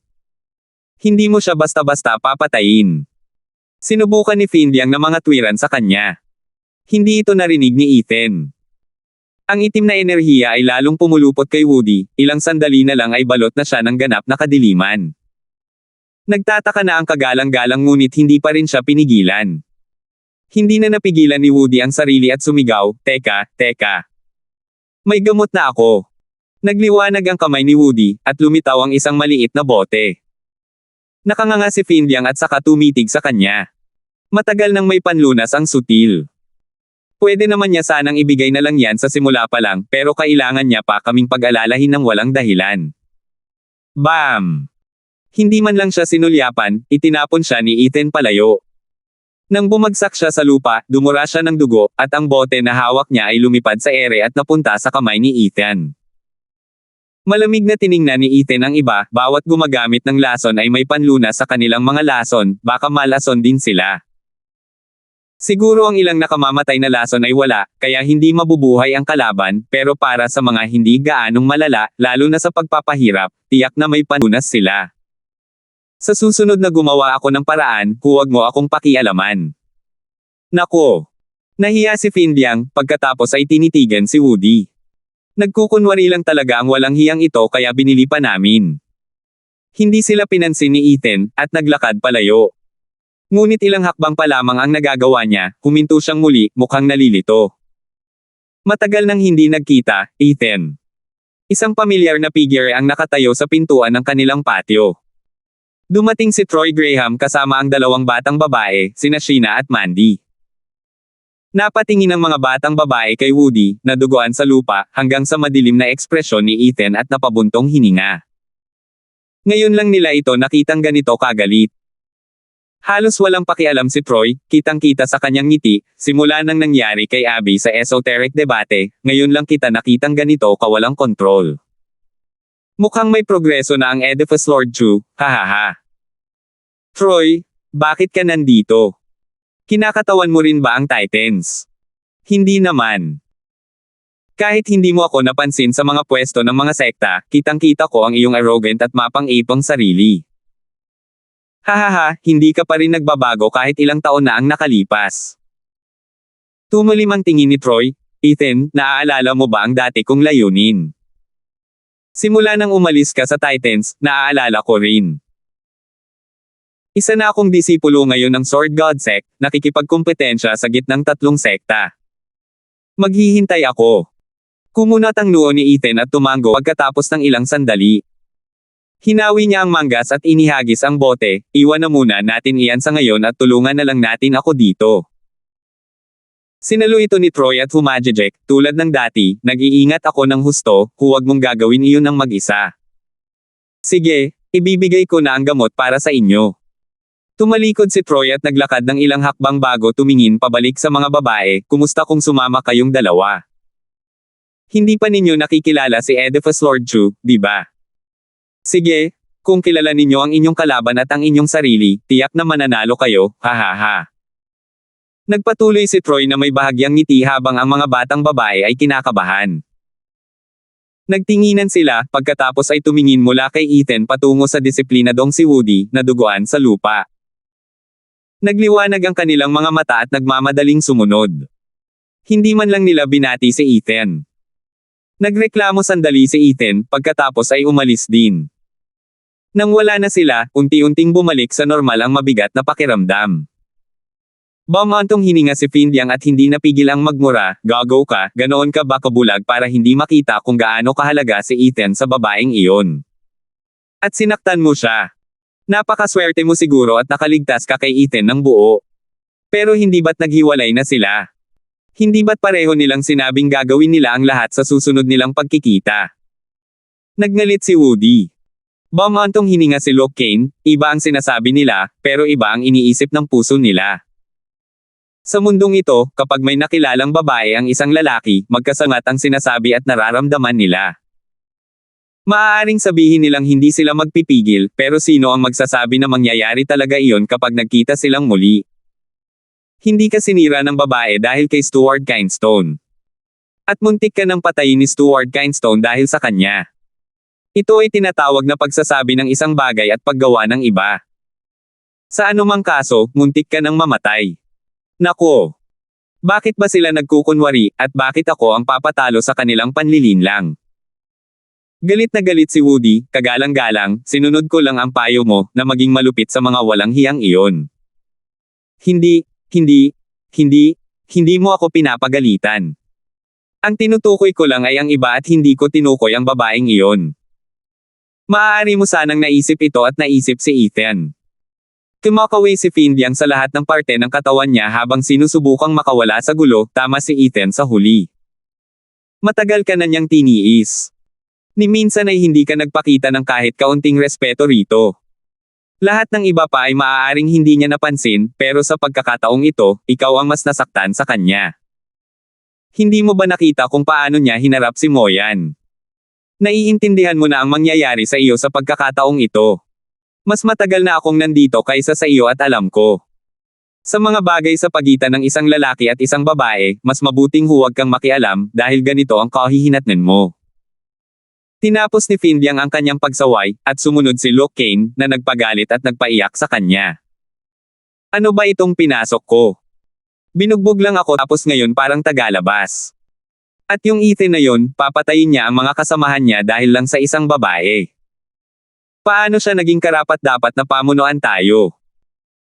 Hindi mo siya basta-basta papatayin. Sinubukan ni Finliang na mga tuwiran sa kanya. Hindi ito narinig ni Ethan. Ang itim na enerhiya ay lalong pumulupot kay Woody, ilang sandali na lang ay balot na siya ng ganap na kadiliman. Nagtataka na ang kagalang-galang ngunit hindi pa rin siya pinigilan. Hindi na napigilan ni Woody ang sarili at sumigaw, teka. May gamot na ako. Nagliwanag ang kamay ni Woody, at lumitaw ang isang maliit na bote. Nakanganga si Finliang at saka tumitig sa kanya. Matagal nang may panlunas ang sutil. Pwede naman niya sanang ibigay na lang yan sa simula pa lang, pero kailangan niya pa kaming pag-alalahin ng walang dahilan. Bam! Hindi man lang siya sinulyapan, itinapon siya ni Ethan palayo. Nang bumagsak siya sa lupa, dumura siya ng dugo, at ang bote na hawak niya ay lumipad sa ere at napunta sa kamay ni Ethan. Malamig na tiningnan ni Ethan ang iba, bawat gumagamit ng lason ay may panlunas sa kanilang mga lason, baka malason din sila. Siguro ang ilang nakamamatay na lason ay wala, kaya hindi mabubuhay ang kalaban, pero para sa mga hindi gaanong malala, lalo na sa pagpapahirap, tiyak na may panlunas sila. Sa susunod na gumawa ako ng paraan, huwag mo akong pakialaman. Nako! Nahiya si Finliang, pagkatapos ay tinitigan si Woody. Nagkukunwari lang talaga ang walang hiyang ito kaya binili pa namin. Hindi sila pinansin ni Ethan, at naglakad palayo. Ngunit ilang hakbang pa lamang ang nagagawa niya, huminto siyang muli, mukhang nalilito. Matagal nang hindi nagkita, Ethan. Isang pamilyar na figure ang nakatayo sa pintuan ng kanilang patio. Dumating si Troy Graham kasama ang dalawang batang babae, sina Sheena at Mandy. Napatingin ang mga batang babae kay Woody, na duguan sa lupa, hanggang sa madilim na ekspresyon ni Ethan at napabuntong hininga. Ngayon lang nila ito nakitang ganito kagalit. Halos walang pakialam si Troy, kitang-kita sa kanyang ngiti, simula nang nangyari kay Abby sa esoteric debate, ngayon lang kita nakitang ganito kawalang kontrol. Mukhang may progreso na ang Edifice Lord Chu, hahaha. Troy, bakit ka nandito? Kinakatawan mo rin ba ang Titans? Hindi naman. Kahit hindi mo ako napansin sa mga pwesto ng mga sekta, kitang-kita ko ang iyong arrogant at mapang-ipang sarili. Hahaha, hindi ka pa rin nagbabago kahit ilang taon na ang nakalipas. Tumalim ang tingin ni Troy. Ethan, naaalala mo ba ang dati kong layunin? Simula nang umalis ka sa Titans, naaalala ko rin. Isa na akong disipulo ngayon ng Sword God Sect, nakikipagkumpetensya sa gitnang tatlong sekta. Maghihintay ako. Kumunat ang noo ni Ethan at tumango pagkatapos ng ilang sandali. Hinawi niya ang manggas at inihagis ang bote, iwan na muna natin iyan sa ngayon at tulungan na lang natin ako dito. Sinalo ito ni Troy at humajejek, tulad ng dati, nag-iingat ako ng husto, huwag mong gagawin iyon ng mag-isa. Sige, ibibigay ko na ang gamot para sa inyo. Tumalikod si Troy at naglakad ng ilang hakbang bago tumingin pabalik sa mga babae, kumusta kung sumama kayong dalawa? Hindi pa ninyo nakikilala si Edifice Lord Chu, di ba? Sige, kung kilala ninyo ang inyong kalaban at ang inyong sarili, tiyak na mananalo kayo, hahaha. Nagpatuloy si Troy na may bahagyang ngiti habang ang mga batang babae ay kinakabahan. Nagtinginan sila, pagkatapos ay tumingin mula kay Ethan patungo sa disiplinadong si Woody, na duguan sa lupa. Nagliwanag ang kanilang mga mata at nagmamadaling sumunod. Hindi man lang nila binati si Ethan. Nagreklamo sandali si Ethan, pagkatapos ay umalis din. Nang wala na sila, unti-unting bumalik sa normal ang mabigat na pakiramdam. Bumantong hininga si Findyang at hindi napigil ang magmura, "Gago ka, ganoon ka ba kabulag para hindi makita kung gaano kahalaga si Ethan sa babaeng iyon? At sinaktan mo siya. Napakaswerte mo siguro at nakaligtas ka kay Ethan ng buo. Pero hindi ba't naghiwalay na sila? Hindi ba't pareho nilang sinabing gagawin nila ang lahat sa susunod nilang pagkikita?" Nagngalit si Woody. Bumantong hininga si Luke Kane, "Iba ang sinasabi nila, pero iba ang iniisip ng puso nila. Sa mundong ito, kapag may nakilalang babae ang isang lalaki, magkasangat ang sinasabi at nararamdaman nila. Maaaring sabihin nilang hindi sila magpipigil, pero sino ang magsasabi na mangyayari talaga iyon kapag nagkita silang muli? Hindi ka sinira ng babae dahil kay Stuart Kinestone. At muntik ka ng patayin ni Stuart Kinestone dahil sa kanya. Ito ay tinatawag na pagsasabi ng isang bagay at paggawa ng iba. Sa anumang kaso, muntik ka ng mamatay. Nako! Bakit ba sila nagkukunwari, at bakit ako ang papatalo sa kanilang panlilinlang? Galit na galit si Woody, "Kagalang-galang, sinunod ko lang ang payo mo, na maging malupit sa mga walang hiyang iyon. Hindi mo ako pinapagalitan. Ang tinutukoy ko lang ay ang iba at hindi ko tinukoy ang babaeng iyon. Maaari mo sanang naisip ito at naisip si Ethan." Kumakaway si Findyang sa lahat ng parte ng katawan niya habang sinusubukang makawala sa gulo, tama si Ethan sa huli. Matagal ka na niyang tiniis. Ni minsan ay hindi ka nagpakita ng kahit kaunting respeto rito. Lahat ng iba pa ay maaaring hindi niya napansin, pero sa pagkakataong ito, ikaw ang mas nasaktan sa kanya. Hindi mo ba nakita kung paano niya hinarap si Moyan? Naiintindihan mo na ang mangyayari sa iyo sa pagkakataong ito. Mas matagal na akong nandito kaysa sa iyo at alam ko. Sa mga bagay sa pagitan ng isang lalaki at isang babae, mas mabuting huwag kang makialam, dahil ganito ang kahihinatnan mo. Tinapos ni Findyang ang kanyang pagsaway, at sumunod si Luke Kane, na nagpagalit at nagpaiyak sa kanya. "Ano ba itong pinasok ko? Binugbog lang ako tapos ngayon parang tagalabas. At yung Ethan na yon, papatayin niya ang mga kasamahan niya dahil lang sa isang babae. Paano siya naging karapat-dapat na pamunuan tayo?"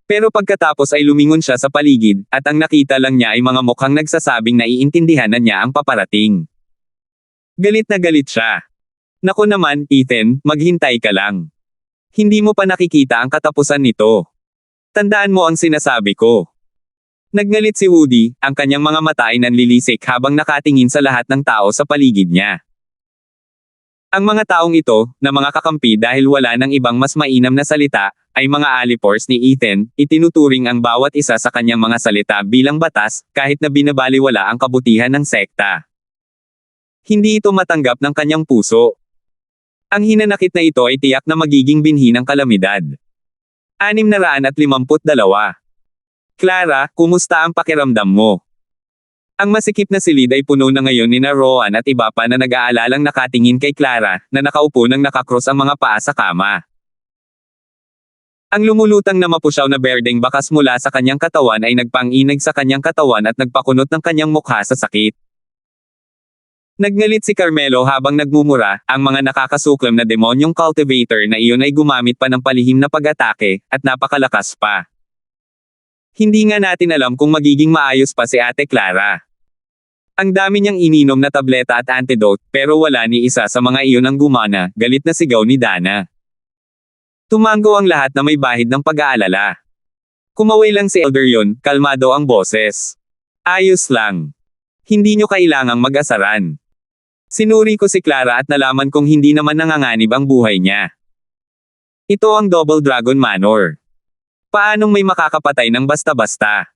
Pero pagkatapos ay lumingon siya sa paligid, at ang nakita lang niya ay mga mukhang nagsasabing naiintindihan na niya ang paparating. Galit na galit siya. "Naku naman, Ethan, maghintay ka lang. Hindi mo pa nakikita ang katapusan nito. Tandaan mo ang sinasabi ko." Nagngalit si Woody, ang kanyang mga mata ay nanlilisik habang nakatingin sa lahat ng tao sa paligid niya. Ang mga taong ito, na mga kakampi dahil wala ng ibang mas mainam na salita, ay mga alipores ni Ethan, itinuturing ang bawat isa sa kanyang mga salita bilang batas, kahit na binabaliwala ang kabutihan ng sekta. Hindi ito matanggap ng kanyang puso. Ang hinanakit na ito ay tiyak na magiging binhi ng kalamidad. 652. Clara, kumusta ang pakiramdam mo? Ang masikip na silid ay puno na ngayon ni Rowan at iba pa na nag-aalalang nakatingin kay Clara, na nakaupo nang nakakross ang mga paa sa kama. Ang lumulutang na mapusyaw na berdeng bakas mula sa kanyang katawan ay nagpang-inig sa kanyang katawan at nagpakunot ng kanyang mukha sa sakit. Nagngalit si Carmelo habang nagmumura, ang mga nakakasuklam na demonyong cultivator na iyon ay gumamit pa ng palihim na pag-atake, at napakalakas pa. Hindi nga natin alam kung magiging maayos pa si Ate Clara. Ang dami niyang ininom na tableta at antidote, pero wala ni isa sa mga iyon ang gumana, galit na sigaw ni Dana. Tumango ang lahat na may bahid ng pag-aalala. Kumaway lang si Elder yon, kalmado ang boses. "Ayos lang. Hindi niyo kailangang mag-asaran." Sinuri ko si Clara at nalaman kong hindi naman nanganganib ang buhay niya. Ito ang Double Dragon Manor. Paanong may makakapatay ng basta-basta?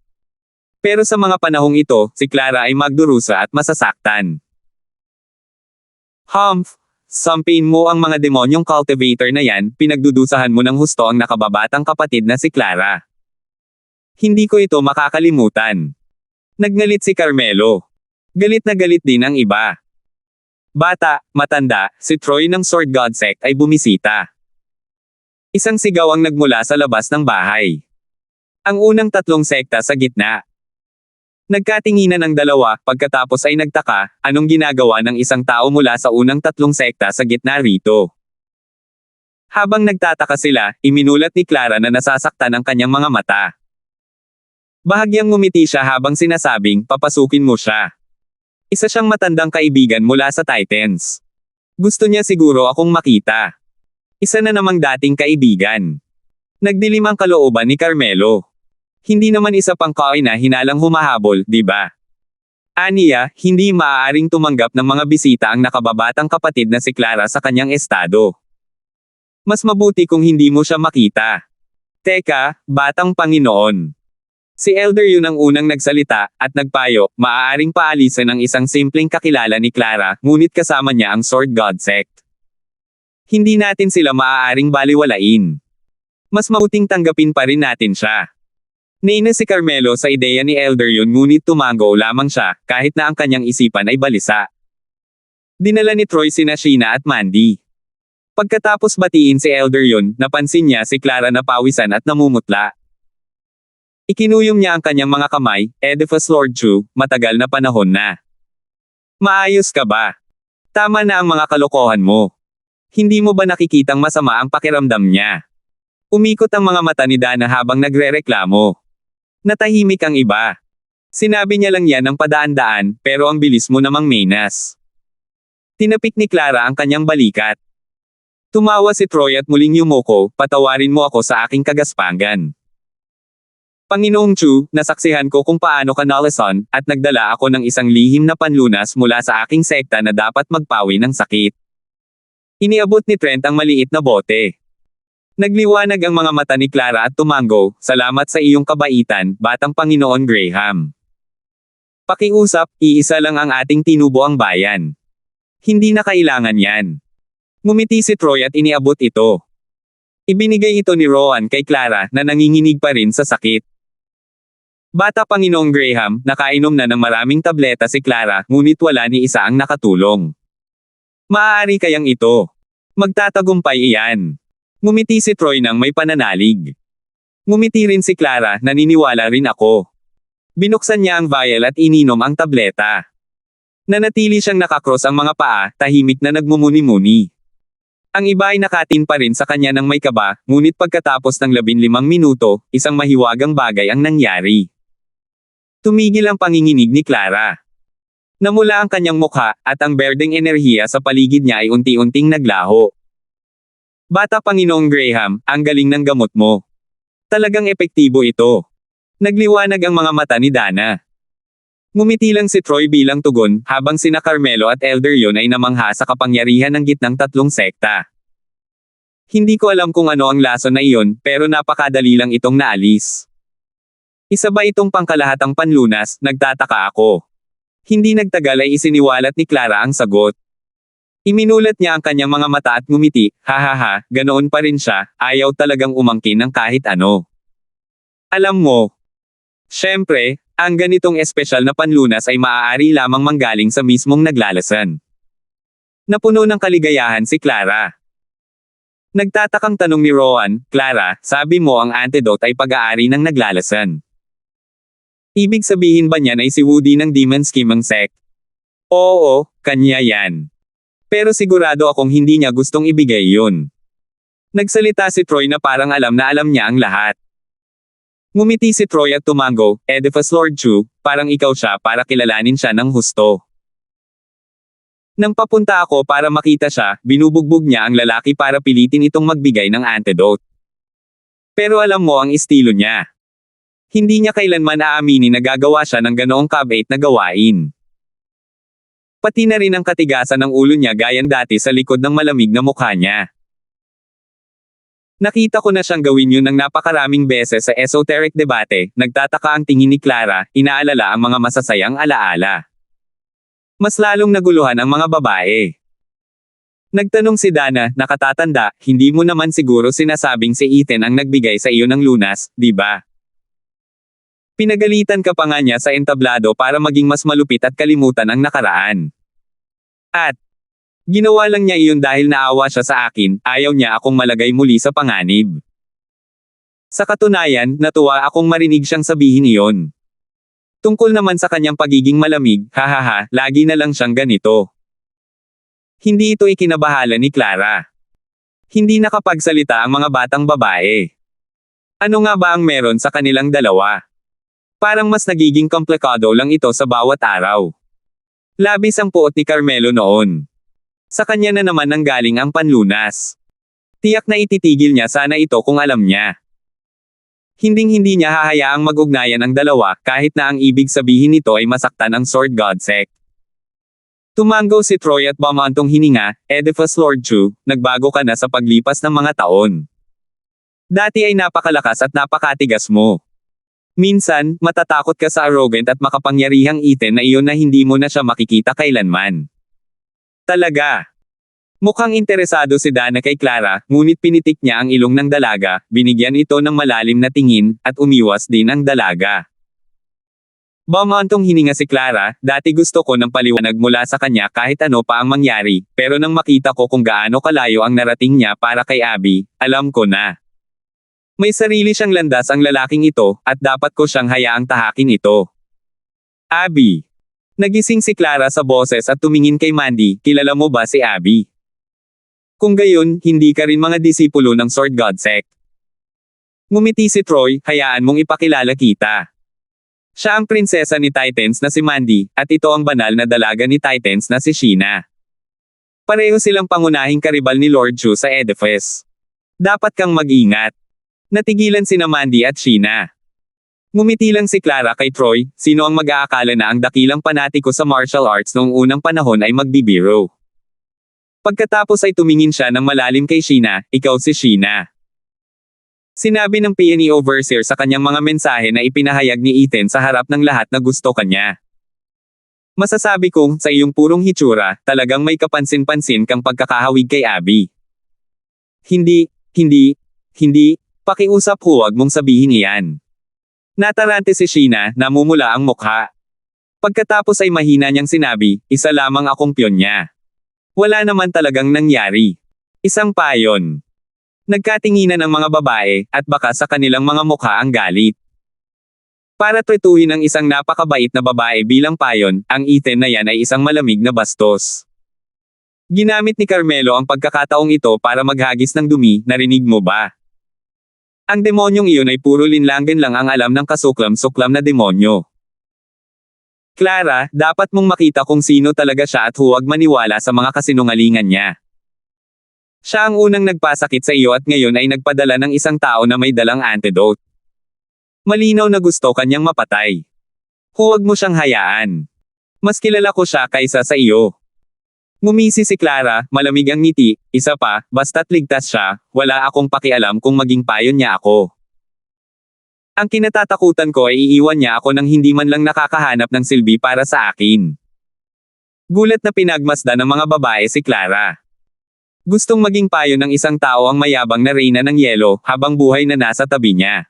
Pero sa mga panahong ito, si Clara ay magdurusa at masasaktan. "Humph! Sampin mo ang mga demonyong cultivator na yan, pinagdudusahan mo ng husto ang nakababatang kapatid na si Clara. Hindi ko ito makakalimutan." Nagngalit si Carmelo. Galit na galit din ang iba. Bata, matanda, si Troy ng Sword God Sect ay bumisita. Isang sigaw ang nagmula sa labas ng bahay. Ang unang tatlong sekta sa gitna. Nagkatinginan ang dalawa, pagkatapos ay nagtaka, anong ginagawa ng isang tao mula sa unang tatlong sekta sa gitna rito. Habang nagtataka sila, iminulat ni Clara na nasasaktan ang kanyang mga mata. Bahagyang ngumiti siya habang sinasabing, papasukin mo siya. Isa siyang matandang kaibigan mula sa Titans. Gusto niya siguro akong makita. Isa na namang dating kaibigan. Nagdilim ang kalooban ni Carmelo. Hindi naman isa pang kaina hinalang humahabol, di ba? Aniya, hindi maaaring tumanggap ng mga bisita ang nakababatang kapatid na si Clara sa kanyang estado. Mas mabuti kung hindi mo siya makita. Teka, batang Panginoon. Si Elder yun ang unang nagsalita, at nagpayo, maaaring paalisan ang isang simpleng kakilala ni Clara, ngunit kasama niya ang Sword God Sect. Hindi natin sila maaaring baliwalain. Mas mabuting tanggapin pa rin natin siya. Naina si Carmelo sa ideya ni Elder yun ngunit tumango lamang siya, kahit na ang kanyang isipan ay balisa. Dinala ni Troy sina Sheena at Mandy. Pagkatapos batiin si Elder yun, napansin niya si Clara na pawisan at namumutla. Ikinuyom niya ang kanyang mga kamay, Edifice Lord Chu, matagal na panahon na. Maayos ka ba? Tama na ang mga kalokohan mo. Hindi mo ba nakikitang masama ang pakiramdam niya? Umikot ang mga mata ni Dana habang nagrereklamo. Natahimik ang iba. Sinabi niya lang yan ng padaan-daan, pero ang bilis mo namang menas. Tinapik ni Clara ang kanyang balikat. Tumawa si Troy at muling yumoko, patawarin mo ako sa aking kagaspangan. Panginoong Chu, nasaksihan ko kung paano ka nalason, at nagdala ako ng isang lihim na panlunas mula sa aking sekta na dapat magpawi ng sakit. Iniabot ni Trent ang maliit na bote. Nagliwanag ang mga mata ni Clara at tumango, salamat sa iyong kabaitan, batang Panginoon Graham. Pakiusap, iisa lang ang ating tinubo ang bayan. Hindi na kailangan yan. Ngumiti si Troy at iniabot ito. Ibinigay ito ni Rowan kay Clara na nanginginig pa rin sa sakit. Bata Panginoong Graham, nakainom na ng maraming tableta si Clara, ngunit wala ni isa ang nakatulong. Maaari kayang ito. Magtatagumpay iyan. Ngumiti si Troy nang may pananalig. Ngumiti rin si Clara, naniniwala rin ako. Binuksan niya ang vial at ininom ang tableta. Nanatili siyang nakakross ang mga paa, tahimik na nagmumuni-muni. Ang iba ay nakatin pa rin sa kanya ng may kaba, ngunit pagkatapos ng 15 minuto, isang mahiwagang bagay ang nangyari. Tumigil ang panginginig ni Clara. Namula ang kanyang mukha, at ang berdeng enerhiya sa paligid niya ay unti-unting naglaho. Bata Panginoong Graham, ang galing ng gamot mo. Talagang epektibo ito. Nagliwanag ang mga mata ni Dana. Ngumiti lang si Troy bilang tugon, habang sina Carmelo at Elder yun ay namangha sa kapangyarihan ng gitnang tatlong sekta. Hindi ko alam kung ano ang lason na iyon, pero napakadali lang itong naalis. Isa ba itong pangkalahatang panlunas, nagtataka ako. Hindi nagtagal ay isiniwalat ni Clara ang sagot. Iminulat niya ang kanyang mga mata at ngumiti, hahaha, ganoon pa rin siya, ayaw talagang umangkin ng kahit ano. Alam mo, syempre, ang ganitong espesyal na panlunas ay maaari lamang manggaling sa mismong naglalasan. Napuno ng kaligayahan si Clara. Nagtatakang tanong ni Rowan, Clara, sabi mo ang antidote ay pag-aari ng naglalasan. Ibig sabihin ba niyan ay si Woody ng Demon Scheming Sect? Oo, kanya yan. Pero sigurado akong hindi niya gustong ibigay yun. Nagsalita si Troy na parang alam na alam niya ang lahat. Ngumiti si Troy at tumango, Edifice Lord Chu, parang ikaw siya para kilalanin siya ng husto. Nang papunta ako para makita siya, binubugbog niya ang lalaki para pilitin itong magbigay ng antidote. Pero alam mo ang estilo niya. Hindi niya kailanman aaminin na gagawa siya ng ganoong kabait na gawain. Pati na rin ang katigasan ng ulo niya gayang dati sa likod ng malamig na mukha niya. Nakita ko na siyang gawin yun ng napakaraming beses sa esoteric debate, nagtataka ang tingin ni Clara, inaalala ang mga masasayang alaala. Mas lalong naguluhan ang mga babae. Nagtanong si Dana, nakatatanda, hindi mo naman siguro sinasabing si Ethan ang nagbigay sa iyo ng lunas, di ba? Pinagalitan ka pa nga niya sa entablado para maging mas malupit at kalimutan ang nakaraan. At, ginawa lang niya iyon dahil naawa siya sa akin, ayaw niya akong malagay muli sa panganib. Sa katunayan, natuwa akong marinig siyang sabihin iyon. Tungkol naman sa kanyang pagiging malamig, hahaha, lagi na lang siyang ganito. Hindi ito ikinabahala ni Clara. Hindi nakapagsalita ang mga batang babae. Ano nga ba ang meron sa kanilang dalawa? Parang mas nagiging komplikado lang ito sa bawat araw. Labis ang puot ni Carmelo noon. Sa kanya na naman nanggaling ang panlunas. Tiyak na ititigil niya sana ito kung alam niya. Hinding-hindi niya hahayaang mag-ugnayan ang dalawa kahit na ang ibig sabihin nito ay masaktan ang Sword God Sect. Tumango si Troy at bumantong hininga, Oedipus Lord Chu, nagbago ka na sa paglipas ng mga taon. Dati ay napakalakas at napakatigas mo. Minsan, matatakot ka sa arrogant at makapangyarihang Ethan na iyon na hindi mo na siya makikita kailanman. Talaga. Mukhang interesado si Dana kay Clara, ngunit pinitik niya ang ilong ng dalaga, binigyan ito ng malalim na tingin, at umiwas din ang dalaga. Bumantong hininga si Clara, dati gusto ko ng paliwanag mula sa kanya kahit ano pa ang mangyari, pero nang makita ko kung gaano kalayo ang narating niya para kay Abby, alam ko na. May sarili siyang landas ang lalaking ito, at dapat ko siyang hayaang tahakin ito. Abby. Nagising si Clara sa boses at tumingin kay Mandy, kilala mo ba si Abby? Kung gayon, hindi ka rin mga disipulo ng Sword God Sect. Ngumiti si Troy, hayaan mong ipakilala kita. Siya ang prinsesa ni Titans na si Mandy, at ito ang banal na dalaga ni Titans na si Sheena. Pareho silang pangunahing karibal ni Lord Chu sa Oedipus. Dapat kang mag-ingat. Natigilan sina Mandy at Sheena. Ngumiti lang si Clara kay Troy, sino ang mag-aakala na ang dakilang panatiko sa martial arts noong unang panahon ay magbibiro. Pagkatapos ay tumingin siya ng malalim kay Sheena, ikaw si Sheena. Sinabi ng PNE Overseer sa kanyang mga mensahe na ipinahayag ni Ethan sa harap ng lahat na gusto kanya. Masasabi kong, sa iyong purong hitsura, talagang may kapansin-pansin kang pagkakahawig kay Abby. Hindi, pakiusap huwag mong sabihin iyan. Natarante si Sheena, namumula ang mukha. Pagkatapos ay mahina niyang sinabi, isa lamang akong piyon niya. Wala naman talagang nangyari. Isang payon. Nagkatinginan ang mga babae, at baka sa kanilang mga mukha ang galit. Para tretuhin ang isang napakabait na babae bilang payon, ang Ethan na yan ay isang malamig na bastos. Ginamit ni Carmelo ang pagkakataong ito para maghagis ng dumi, narinig mo ba? Ang demonyong iyon ay puro linlangan lang ang alam ng kasuklam-suklam na demonyo. Clara, dapat mong makita kung sino talaga siya at huwag maniwala sa mga kasinungalingan niya. Siya ang unang nagpasakit sa iyo at ngayon ay nagpadala ng isang tao na may dalang antidote. Malinaw na gusto kanyang mapatay. Huwag mo siyang hayaan. Mas kilala ko siya kaysa sa iyo. Ngumisi si Clara, malamig ang ngiti, isa pa, basta't ligtas siya, wala akong pakialam kung maging payon niya ako. Ang kinatatakutan ko ay iiwan niya ako nang hindi man lang nakakahanap ng silbi para sa akin. Gulat na pinagmasdan ng mga babae si Clara. Gustong maging payo ng isang tao ang mayabang na reyna ng yelo, habang buhay na nasa tabi niya.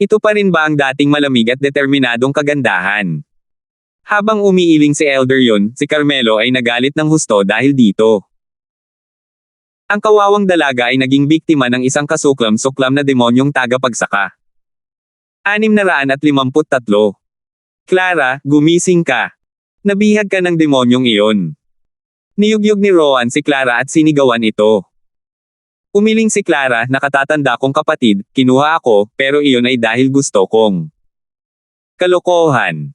Ito pa rin ba ang dating malamig at determinadong kagandahan? Habang umiiling si Elder yon, si Carmelo ay nagalit ng husto dahil dito. Ang kawawang dalaga ay naging biktima ng isang kasuklam-suklam na demonyong tagapagsaka. 653. Clara, gumising ka. Nabihag ka ng demonyong iyon. Niyugyug ni Rowan si Clara at sinigawan ito. Umiling si Clara, nakatatanda kong kapatid, kinuha ako, pero iyon ay dahil gusto kong. Kalokohan.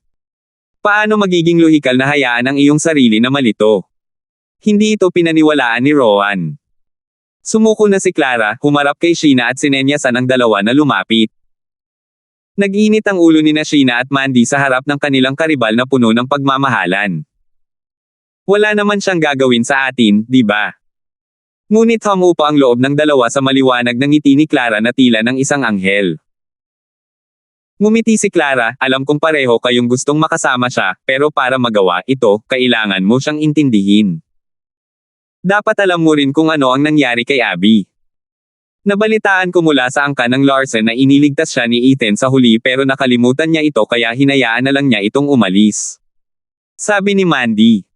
Paano magiging lohikal na hayaan ang iyong sarili na malito? Hindi ito pinaniwalaan ni Rowan. Sumuko na si Clara, humarap kay Sheena at sinenyasan ang dalawa na lumapit. Nag-init ang ulo ni Sheena at Mandy sa harap ng kanilang karibal na puno ng pagmamahalan. Wala naman siyang gagawin sa atin, di ba? Ngunit humupa ang loob ng dalawa sa maliwanag ng ngiti ni Clara na tila ng isang anghel. Ngumiti si Clara, alam kong pareho kayong gustong makasama siya, pero para magawa ito, kailangan mo siyang intindihin. Dapat alam mo rin kung ano ang nangyari kay Abby. Nabalitaan ko mula sa angka ng Larson na iniligtas siya ni Ethan sa huli pero nakalimutan niya ito kaya hinayaan na lang niya itong umalis. Sabi ni Mandy.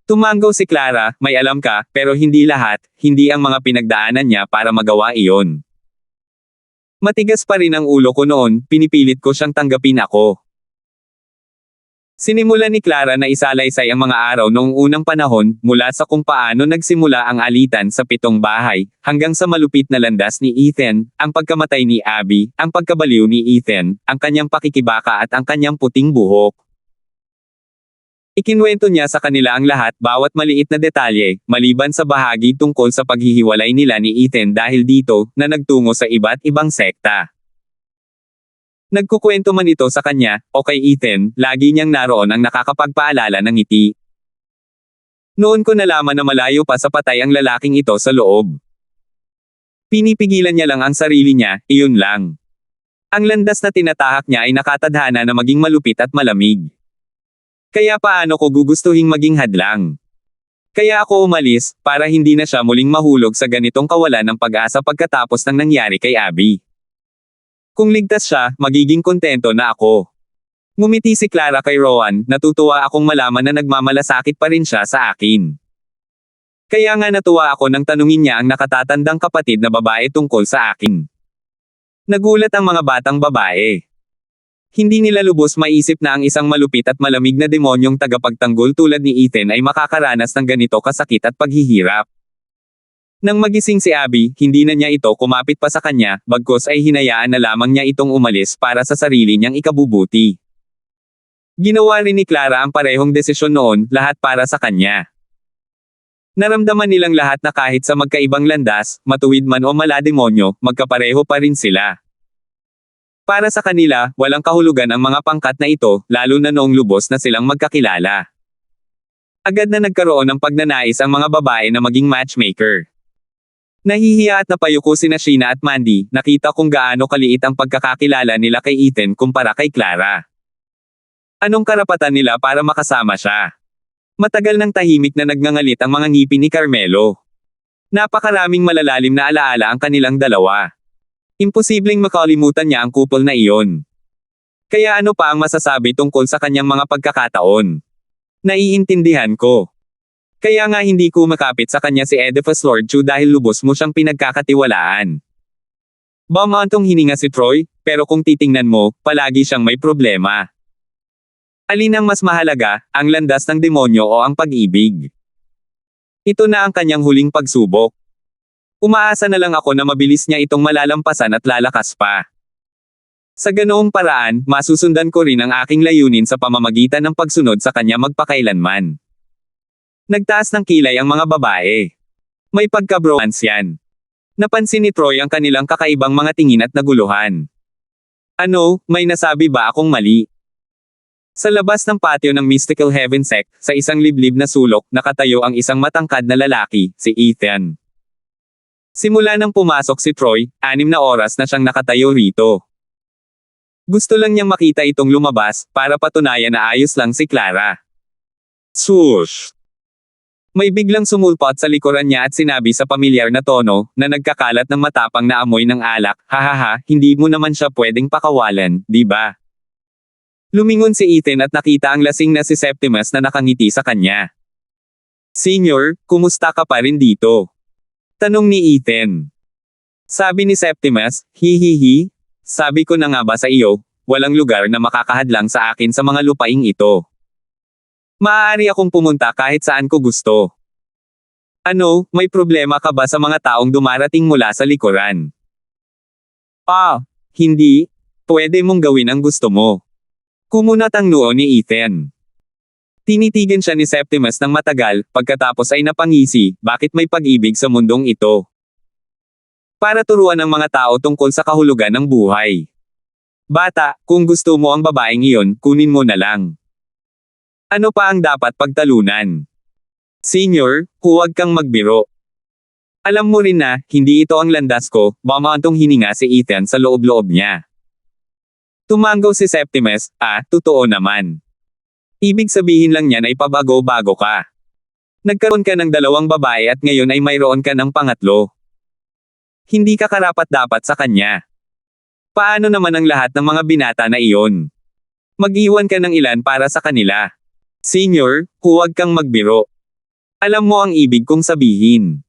Tumango si Clara, may alam ka, pero hindi lahat, hindi ang mga pinagdaanan niya para magawa iyon. Matigas pa rin ang ulo ko noon, pinipilit ko siyang tanggapin ako. Sinimulan ni Clara na isalaysay ang mga araw noong unang panahon, mula sa kung paano nagsimula ang alitan sa 7 bahay, hanggang sa malupit na landas ni Ethan, ang pagkamatay ni Abby, ang pagkabaliw ni Ethan, ang kanyang pakikibaka at ang kanyang puting buhok. Ikinwento niya sa kanila ang lahat, bawat maliit na detalye, maliban sa bahagi tungkol sa paghihiwalay nila ni Ethan dahil dito, na nagtungo sa iba't ibang sekta. Nagkukwento man ito sa kanya, o kay Ethan, lagi niyang naroon ang nakakapagpaalala ng ngiti. Noon ko nalaman na malayo pa sa patay ang lalaking ito sa loob. Pinipigilan niya lang ang sarili niya, iyon lang. Ang landas na tinatahak niya ay nakatadhana na maging malupit at malamig. Kaya paano ko gugustuhing maging hadlang? Kaya ako umalis, para hindi na siya muling mahulog sa ganitong kawalan ng pag-asa pagkatapos ng nangyari kay Abby. Kung ligtas siya, magiging kontento na ako. Ngumiti si Clara kay Rowan, natutuwa akong malaman na nagmamalasakit pa rin siya sa akin. Kaya nga natuwa ako nang tanungin niya ang nakatatandang kapatid na babae tungkol sa akin. Nagulat ang mga batang babae. Hindi nila lubos maisip na ang isang malupit at malamig na demonyong tagapagtanggol tulad ni Ethan ay makakaranas ng ganito kasakit at paghihirap. Nang magising si Abby, hindi na niya ito kumapit pa sa kanya, bagkus ay hinayaan na lamang niya itong umalis para sa sarili niyang ikabubuti. Ginawa rin ni Clara ang parehong desisyon noon, lahat para sa kanya. Naramdaman nilang lahat na kahit sa magkaibang landas, matuwid man o malademonyo, magkapareho pa rin sila. Para sa kanila, walang kahulugan ang mga pangkat na ito, lalo na noong lubos na silang magkakilala. Agad na nagkaroon ng pagnanais ang mga babae na maging matchmaker. Nahihiya at napayuko sina Sheena at Mandy, nakita kung gaano kaliit ang pagkakakilala nila kay Ethan kumpara kay Clara. Anong karapatan nila para makasama siya? Matagal nang tahimik na nagngangalit ang mga ngipin ni Carmelo. Napakaraming malalalim na alaala ang kanilang dalawa. Imposibleng makalimutan niya ang couple na iyon. Kaya ano pa ang masasabi tungkol sa kanyang mga pagkakataon? Naiintindihan ko. Kaya nga hindi ko makapit sa kanya si Oedipus Lord Chu dahil lubos mo siyang pinagkakatiwalaan. Bumantong hininga si Troy, pero kung titingnan mo, palagi siyang may problema. Alin ang mas mahalaga, ang landas ng demonyo o ang pag-ibig? Ito na ang kanyang huling pagsubok. Umaasa na lang ako na mabilis niya itong malalampasan at lalakas pa. Sa ganoong paraan, masusundan ko rin ang aking layunin sa pamamagitan ng pagsunod sa kanya magpakailanman. Nagtaas ng kilay ang mga babae. May pagka-bromance yan. Napansin ni Troy ang kanilang kakaibang mga tingin at naguluhan. Ano, may nasabi ba akong mali? Sa labas ng patio ng Mystical Heaven Sect, sa isang liblib na sulok, nakatayo ang isang matangkad na lalaki, si Ethan. Simula nang pumasok si Troy, 6 na oras na siyang nakatayo rito. Gusto lang niyang makita itong lumabas, para patunayan na ayos lang si Clara. Swoosh! May biglang sumulpot sa likuran niya at sinabi sa pamilyar na tono, na nagkakalat ng matapang na amoy ng alak, hahaha, hindi mo naman siya pwedeng pakawalan, di ba? Lumingon si Ethan at nakita ang lasing na si Septimus na nakangiti sa kanya. Senior, kumusta ka pa rin dito? Tanong ni Ethan. Sabi ni Septimus, hihihi, sabi ko na nga ba sa iyo, walang lugar na makakahadlang sa akin sa mga lupaing ito. Maaari akong pumunta kahit saan ko gusto. Ano, may problema ka ba sa mga taong dumarating mula sa likuran? Hindi. Pwede mong gawin ang gusto mo. Kumunat ang noo ni Ethan. Tinitigan siya ni Septimus ng matagal, pagkatapos ay napangisi, bakit may pag-ibig sa mundong ito? Para turuan ang mga tao tungkol sa kahulugan ng buhay. Bata, kung gusto mo ang babaeng iyon, kunin mo na lang. Ano pa ang dapat pagtalunan? Senior, huwag kang magbiro. Alam mo rin na, hindi ito ang landas ko, bumantong hininga si Ethan sa loob-loob niya. Tumanggaw si Septimus, totoo naman. Ibig sabihin lang niyan ay pabago-bago ka. Nagkaroon ka ng 2 babae at ngayon ay mayroon ka ng pangatlo. Hindi ka karapat-dapat sa kanya. Paano naman ang lahat ng mga binata na iyon? Mag-iwan ka ng ilan para sa kanila. Senior, huwag kang magbiro. Alam mo ang ibig kong sabihin.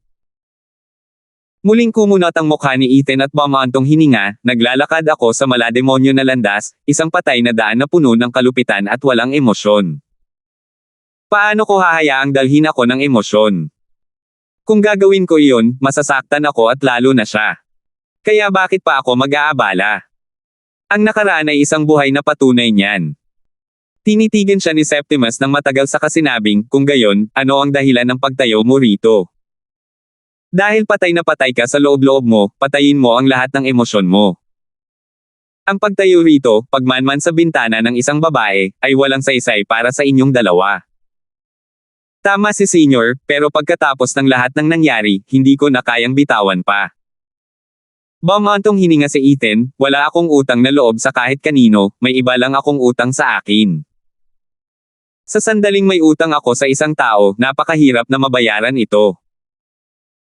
Muling kumunot ang mukha ni Ethan at bumantong hininga, naglalakad ako sa malademonyo na landas, isang patay na daan na puno ng kalupitan at walang emosyon. Paano ko hahayaang dalhin ako ng emosyon? Kung gagawin ko iyon, masasaktan ako at lalo na siya. Kaya bakit pa ako mag-aabala? Ang nakaraan ay isang buhay na patunay niyan. Tinitigan siya ni Septimus ng matagal saka sinabing, kung gayon, ano ang dahilan ng pagtayo mo rito? Dahil patay na patay ka sa loob-loob mo, patayin mo ang lahat ng emosyon mo. Ang pagtayo rito, pagmanman sa bintana ng isang babae, ay walang saysay para sa inyong dalawa. Tama si Senior, pero pagkatapos ng lahat ng nangyari, hindi ko na kayang bitawan pa. Bumantong hininga si Ethan, wala akong utang na loob sa kahit kanino, may iba lang akong utang sa akin. Sa sandaling may utang ako sa isang tao, napakahirap na mabayaran ito.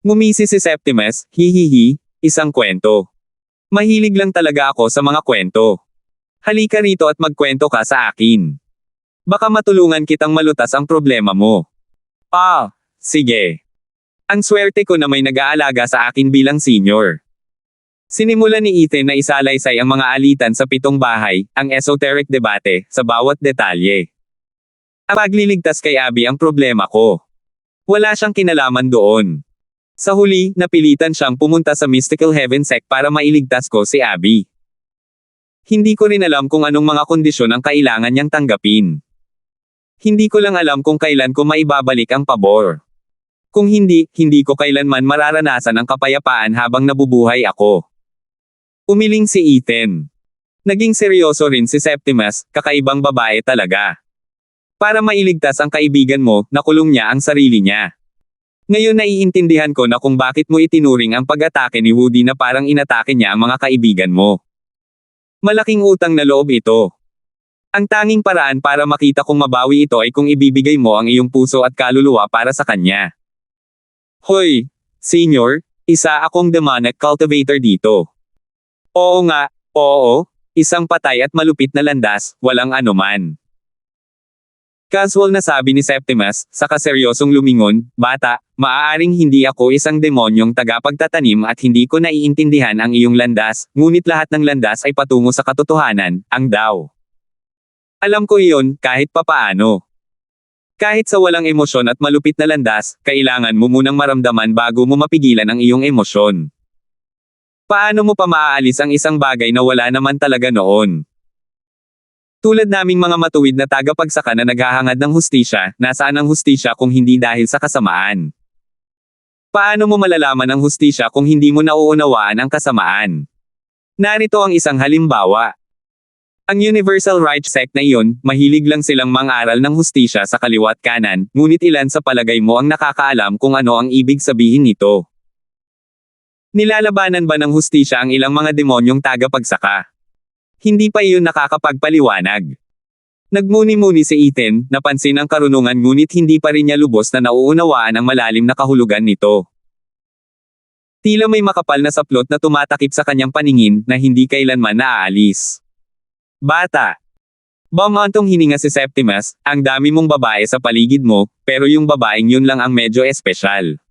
Ngumisi si Septimus, hihihi, isang kwento. Mahilig lang talaga ako sa mga kwento. Halika rito at magkwento ka sa akin. Baka matulungan kitang malutas ang problema mo. Sige. Ang swerte ko na may nag-aalaga sa akin bilang senior. Sinimulan ni Ethan na isalaysay ang mga alitan sa 7 bahay, ang esoteric debate, sa bawat detalye. Ang pagliligtas kay Abby ang problema ko. Wala siyang kinalaman doon. Sa huli, napilitan siyang pumunta sa Mystical Heaven Sect para mailigtas ko si Abby. Hindi ko rin alam kung anong mga kondisyon ang kailangan niyang tanggapin. Hindi ko lang alam kung kailan ko maibabalik ang pabor. Kung hindi, hindi ko kailanman mararanasan ang kapayapaan habang nabubuhay ako. Umiling si Ethan. Naging seryoso rin si Septimus, kakaibang babae talaga. Para mailigtas ang kaibigan mo, nakulong niya ang sarili niya. Ngayon naiintindihan ko na kung bakit mo itinuring ang pag-atake ni Woody na parang inatake niya ang mga kaibigan mo. Malaking utang na loob ito. Ang tanging paraan para makita kung mabawi ito ay kung ibibigay mo ang iyong puso at kaluluwa para sa kanya. Hoy, Senior, isa akong demonic cultivator dito. Oo nga, oo, isang patay at malupit na landas, walang anuman. Casual na sabi ni Septimus, saka seryosong lumingon, bata, maaaring hindi ako isang demonyong tagapagtatanim at hindi ko naiintindihan ang iyong landas, ngunit lahat ng landas ay patungo sa katotohanan, ang Tao. Alam ko iyon, kahit papaano. Kahit sa walang emosyon at malupit na landas, kailangan mo munang maramdaman bago mo mapigilan ang iyong emosyon. Paano mo pa maaalis ang isang bagay na wala naman talaga noon? Tulad naming mga matuwid na tagapagsaka na naghahangad ng hustisya, nasaan ang hustisya kung hindi dahil sa kasamaan? Paano mo malalaman ang hustisya kung hindi mo nauunawaan ang kasamaan? Narito ang isang halimbawa. Ang Universal Rights Sect na iyon, mahilig lang silang mang-aral ng hustisya sa kaliwa't kanan, ngunit ilan sa palagay mo ang nakakaalam kung ano ang ibig sabihin nito? Nilalabanan ba ng hustisya ang ilang mga demonyong tagapagsaka? Hindi pa iyon nakakapagpaliwanag. Nagmuni-muni si Ethan, napansin ang karunungan ngunit hindi pa rin niya lubos na nauunawaan ang malalim na kahulugan nito. Tila may makapal na saplot na tumatakip sa kanyang paningin na hindi kailanman naaalis. Bata. Bumantong hininga si Septimus, ang dami mong babae sa paligid mo, pero yung babaeng yun lang ang medyo espesyal.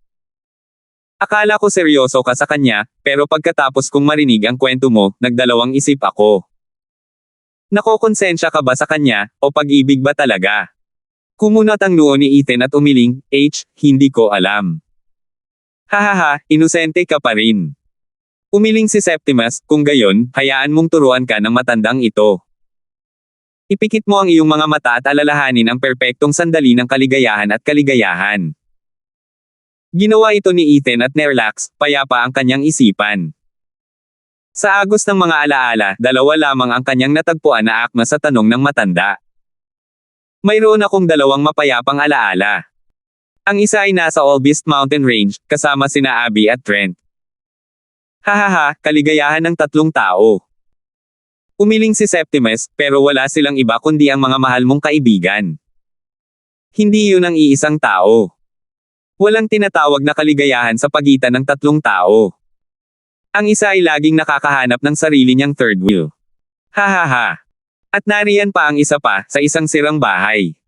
Akala ko seryoso ka sa kanya, pero pagkatapos kong marinig ang kwento mo, nagdalawang isip ako. Nakokonsensya ka ba sa kanya, o pag-ibig ba talaga? Kumunot ang noo ni Ethan at umiling, hindi ko alam. Hahaha, inosente ka pa rin. Umiling si Septimus, kung gayon, hayaan mong turuan ka ng matandang ito. Ipikit mo ang iyong mga mata at alalahanin ang perpektong sandali ng kaligayahan at kaligayahan. Ginawa ito ni Ethan at nerelax, payapa ang kanyang isipan. Sa agos ng mga alaala, dalawa lamang ang kanyang natagpuan na akma sa tanong ng matanda. Mayroon akong dalawang mapayapang alaala. Ang isa ay nasa All-Beast Mountain Range, kasama sina Abby at Trent. Hahaha, kaligayahan ng 3 tao. Umiling si Septimus, pero wala silang iba kundi ang mga mahal mong kaibigan. Hindi yun ang iisang tao. Walang tinatawag na kaligayahan sa pagitan ng 3 tao. Ang isa ay laging nakakahanap ng sarili niyang third wheel. Hahaha. At nariyan pa ang isa pa, sa isang sirang bahay.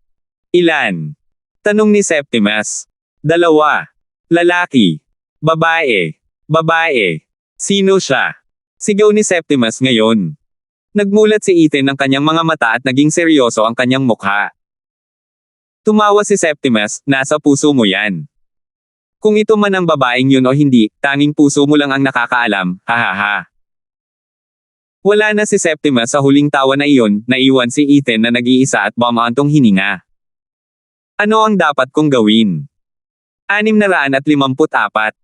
Ilan? Tanong ni Septimus. 2. Lalaki. Babae. Babae. Sino siya? Sigaw ni Septimus ngayon. Nagmulat si Ethan ng kanyang mga mata at naging seryoso ang kanyang mukha. Tumawa si Septimus, nasa puso mo yan. Kung ito man ang babaeng yun o hindi, tanging puso mo lang ang nakakaalam, hahaha. Wala na si Septimus sa huling tawa na iyon, naiwan si Ethan na nag-iisa at bumaantong hininga. Ano ang dapat kong gawin? 654.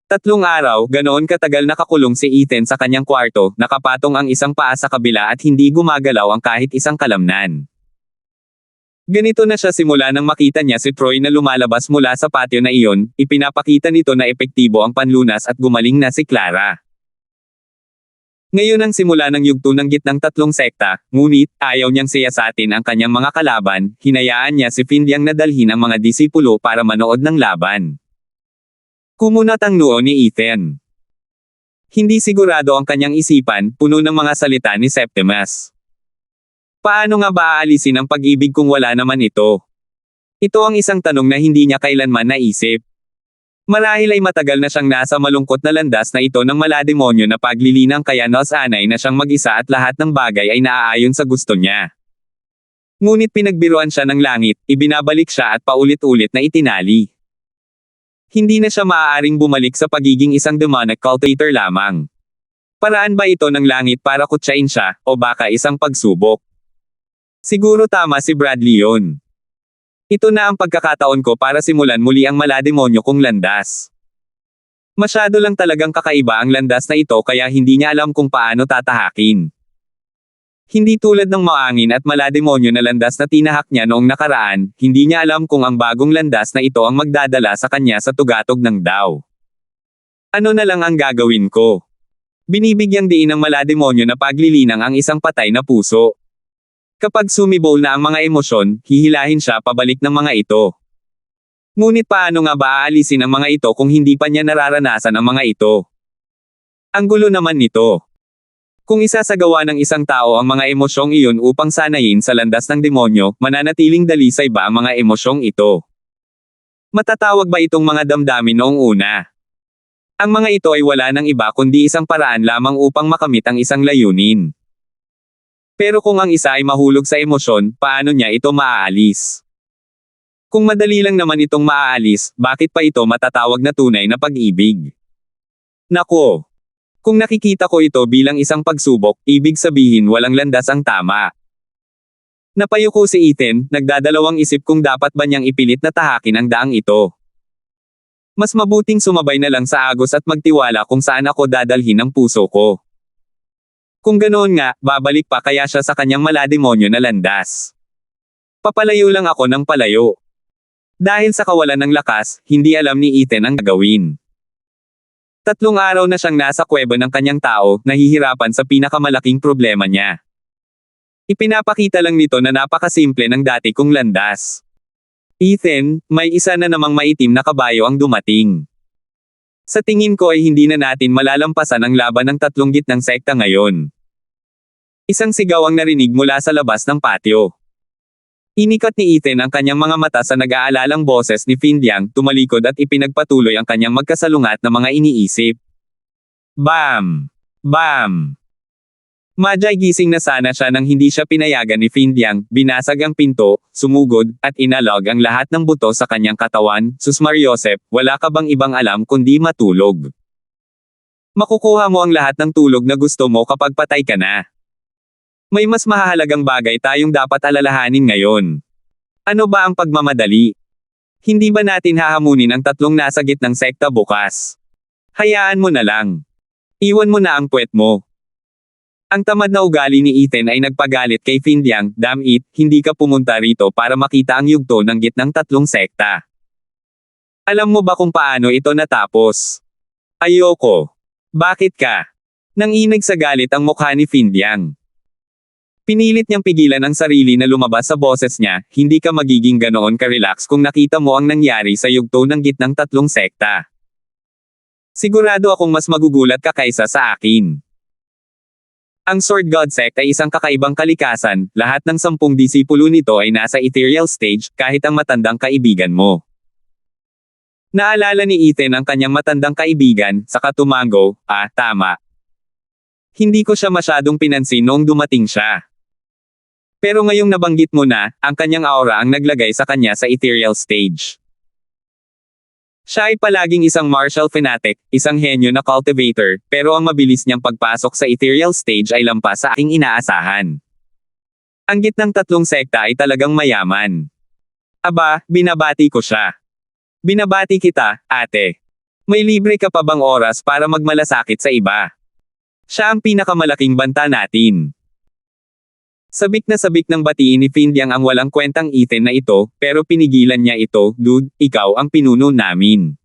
3 araw, ganoon katagal nakakulong si Ethan sa kanyang kwarto, nakapatong ang isang paa sa kabila at hindi gumagalaw ang kahit isang kalamnan. Ganito na siya simula nang makita niya si Troy na lumalabas mula sa patio na iyon, ipinapakita nito na epektibo ang panlunas at gumaling na si Clara. Ngayon ang simula ng yugto ng gitnang 3 sekta, ngunit, ayaw niyang siyasatin ang kanyang mga kalaban, hinayaan niya si Findyang na dalhin ang mga disipulo para manood ng laban. Kumunat ang noo ni Ethan. Hindi sigurado ang kanyang isipan, puno ng mga salita ni Septimus. Paano nga ba aalisin ang pag-ibig kung wala naman ito? Ito ang isang tanong na hindi niya kailanman naisip. Marahil ay matagal na siyang nasa malungkot na landas na ito ng malademonyo na paglilinang kaya nasanay na siyang mag-isa at lahat ng bagay ay naaayon sa gusto niya. Ngunit pinagbiruan siya ng langit, ibinabalik siya at paulit-ulit na itinali. Hindi na siya maaaring bumalik sa pagiging isang demonic cultivator lamang. Paraan ba ito ng langit para kutsain siya, o baka isang pagsubok? Siguro tama si Bradley yun. Ito na ang pagkakataon ko para simulan muli ang malademonyo kong landas. Masyado lang talagang kakaiba ang landas na ito kaya hindi niya alam kung paano tatahakin. Hindi tulad ng maangin at malademonyo na landas na tinahak niya noong nakaraan, hindi niya alam kung ang bagong landas na ito ang magdadala sa kanya sa tugatog ng daw. Ano na lang ang gagawin ko? Binibigyang diin ng malademonyo na paglilinang ang isang patay na puso. Kapag sumibol na ang mga emosyon, hihilahin siya pabalik ng mga ito. Ngunit paano nga ba aalisin ang mga ito kung hindi pa niya nararanasan ang mga ito? Ang gulo naman nito. Kung isasagawa ng isang tao ang mga emosyong iyon upang sanayin sa landas ng demonyo, mananatiling dalisay ba ang mga emosyong ito? Matatawag ba itong mga damdamin noong una? Ang mga ito ay wala ng iba kundi isang paraan lamang upang makamit ang isang layunin. Pero kung ang isa ay mahulog sa emosyon, paano niya ito maaalis? Kung madali lang naman itong maaalis, bakit pa ito matatawag na tunay na pag-ibig? Nako! Kung nakikita ko ito bilang isang pagsubok, ibig sabihin walang landas ang tama. Napayuko si Ethan, nagdadalawang isip kung dapat ba niyang ipilit na tahakin ang daang ito. Mas mabuting sumabay na lang sa agos at magtiwala kung saan ako dadalhin ang puso ko. Kung ganoon nga, babalik pa kaya siya sa kanyang malademonyo na landas. Papalayo lang ako ng palayo. Dahil sa kawalan ng lakas, hindi alam ni Ethan ang gagawin. 3 araw na siyang nasa kuweba ng kanyang tao, nahihirapan sa pinakamalaking problema niya. Ipinapakita lang nito na napakasimple ng dati kong landas. Ethan, may isa na namang maitim na kabayo ang dumating. Sa tingin ko ay hindi na natin malalampasan ang laban ng 3 gitnang sekta ngayon. Isang sigaw ang narinig mula sa labas ng patio. Inikat ni Ethan ang kanyang mga mata sa nag-aalalang boses ni Findyang, tumalikod at ipinagpatuloy ang kanyang magkasalungat na mga iniisip. Bam! Bam! Madyay gising na sana siya nang hindi siya pinayagan ni Findyang, binasag ang pinto, sumugod, at inalog ang lahat ng buto sa kanyang katawan. Sus Mariosep, wala ka bang ibang alam kundi matulog? Makukuha mo ang lahat ng tulog na gusto mo kapag patay ka na. May mas mahahalagang bagay tayong dapat alalahanin ngayon. Ano ba ang pagmamadali? Hindi ba natin hahamunin ang 3 nasa gitnang sekta bukas? Hayaan mo na lang. Iwan mo na ang puwet mo. Ang tamad na ugali ni Ethan ay nagpagalit kay Findyang, damn it, hindi ka pumunta rito para makita ang yugto ng gitnang 3 sekta. Alam mo ba kung paano ito natapos? Ayoko. Bakit ka? Nanginig sa galit ang mukha ni Findyang. Pinilit niyang pigilan ang sarili na lumabas sa boses niya, hindi ka magiging ganoon ka-relax kung nakita mo ang nangyari sa yugto ng gitnang 3 sekta. Sigurado akong mas magugulat ka kaysa sa akin. Ang Sword God Sect ay isang kakaibang kalikasan, lahat ng 10 disipulo nito ay nasa ethereal stage, kahit ang matandang kaibigan mo. Naalala ni Ethan ang kanyang matandang kaibigan, saka tumango, tama. Hindi ko siya masyadong pinansin noong dumating siya. Pero ngayong nabanggit mo na, ang kanyang aura ang naglagay sa kanya sa ethereal stage. Siya ay palaging isang martial fanatic, isang henyo na cultivator, pero ang mabilis niyang pagpasok sa ethereal stage ay lampas sa aking inaasahan. Ang gitnang tatlong sekta ay talagang mayaman. Aba, binabati ko siya. Binabati kita, ate. May libre ka pa bang oras para magmalasakit sa iba? Siya ang pinakamalaking banta natin. Sabik ng batiin ni Findyang ang walang kwentang Ethan na ito, pero pinigilan niya ito, dude, ikaw ang pinuno namin.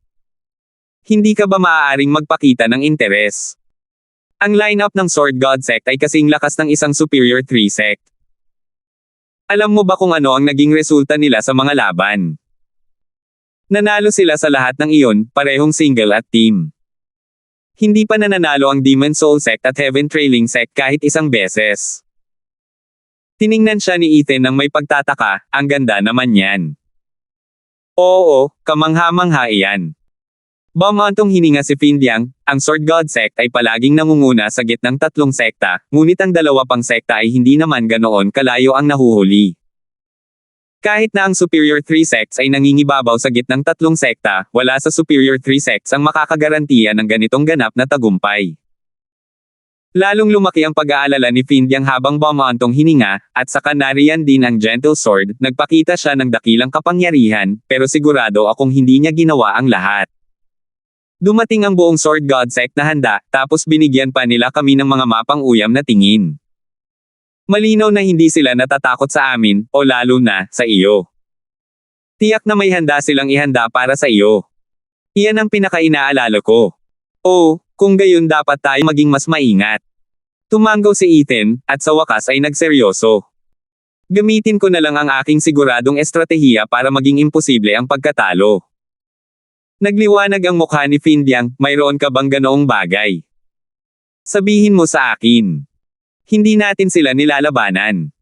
Hindi ka ba maaaring magpakita ng interes? Ang lineup ng Sword God Sect ay kasing lakas ng isang Superior 3 Sect. Alam mo ba kung ano ang naging resulta nila sa mga laban? Nanalo sila sa lahat ng iyon, parehong single at team. Hindi pa nananalo ang Demon Soul Sect at Heaven Trailing Sect kahit isang beses. Tiningnan siya ni Ethan nang may pagtataka, ang ganda naman yan. Oo, kamangha-mangha iyan. Bumantong hininga si Findyang, ang Sword God Sect ay palaging nangunguna sa gitnang tatlong sekta, ngunit ang dalawa pang sekta ay hindi naman ganoon kalayo ang nahuhuli. Kahit na ang Superior 3 Sects ay nangingibabaw sa gitnang tatlong sekta, wala sa Superior 3 Sects ang makakagarantiya ng ganitong ganap na tagumpay. Lalong lumaki ang pag-aalala ni Findyang habang bumantong hininga, at saka nariyan din ang Gentle Sword, nagpakita siya ng dakilang kapangyarihan, pero sigurado akong hindi niya ginawa ang lahat. Dumating ang buong Sword God Sect na handa, tapos binigyan pa nila kami ng mga mapang uyam na tingin. Malinaw na hindi sila natatakot sa amin, o lalo na, sa iyo. Tiyak na may handa silang ihanda para sa iyo. Iyan ang pinaka-inaalala ko. Oh, kung gayon dapat tayo maging mas maingat. Tumango si Ethan, at sa wakas ay nagseryoso. Gamitin ko na lang ang aking siguradong estratehiya para maging imposible ang pagkatalo. Nagliwanag ang mukha ni Findyang, mayroon ka bang ganoong bagay? Sabihin mo sa akin. Hindi natin sila nilalabanan.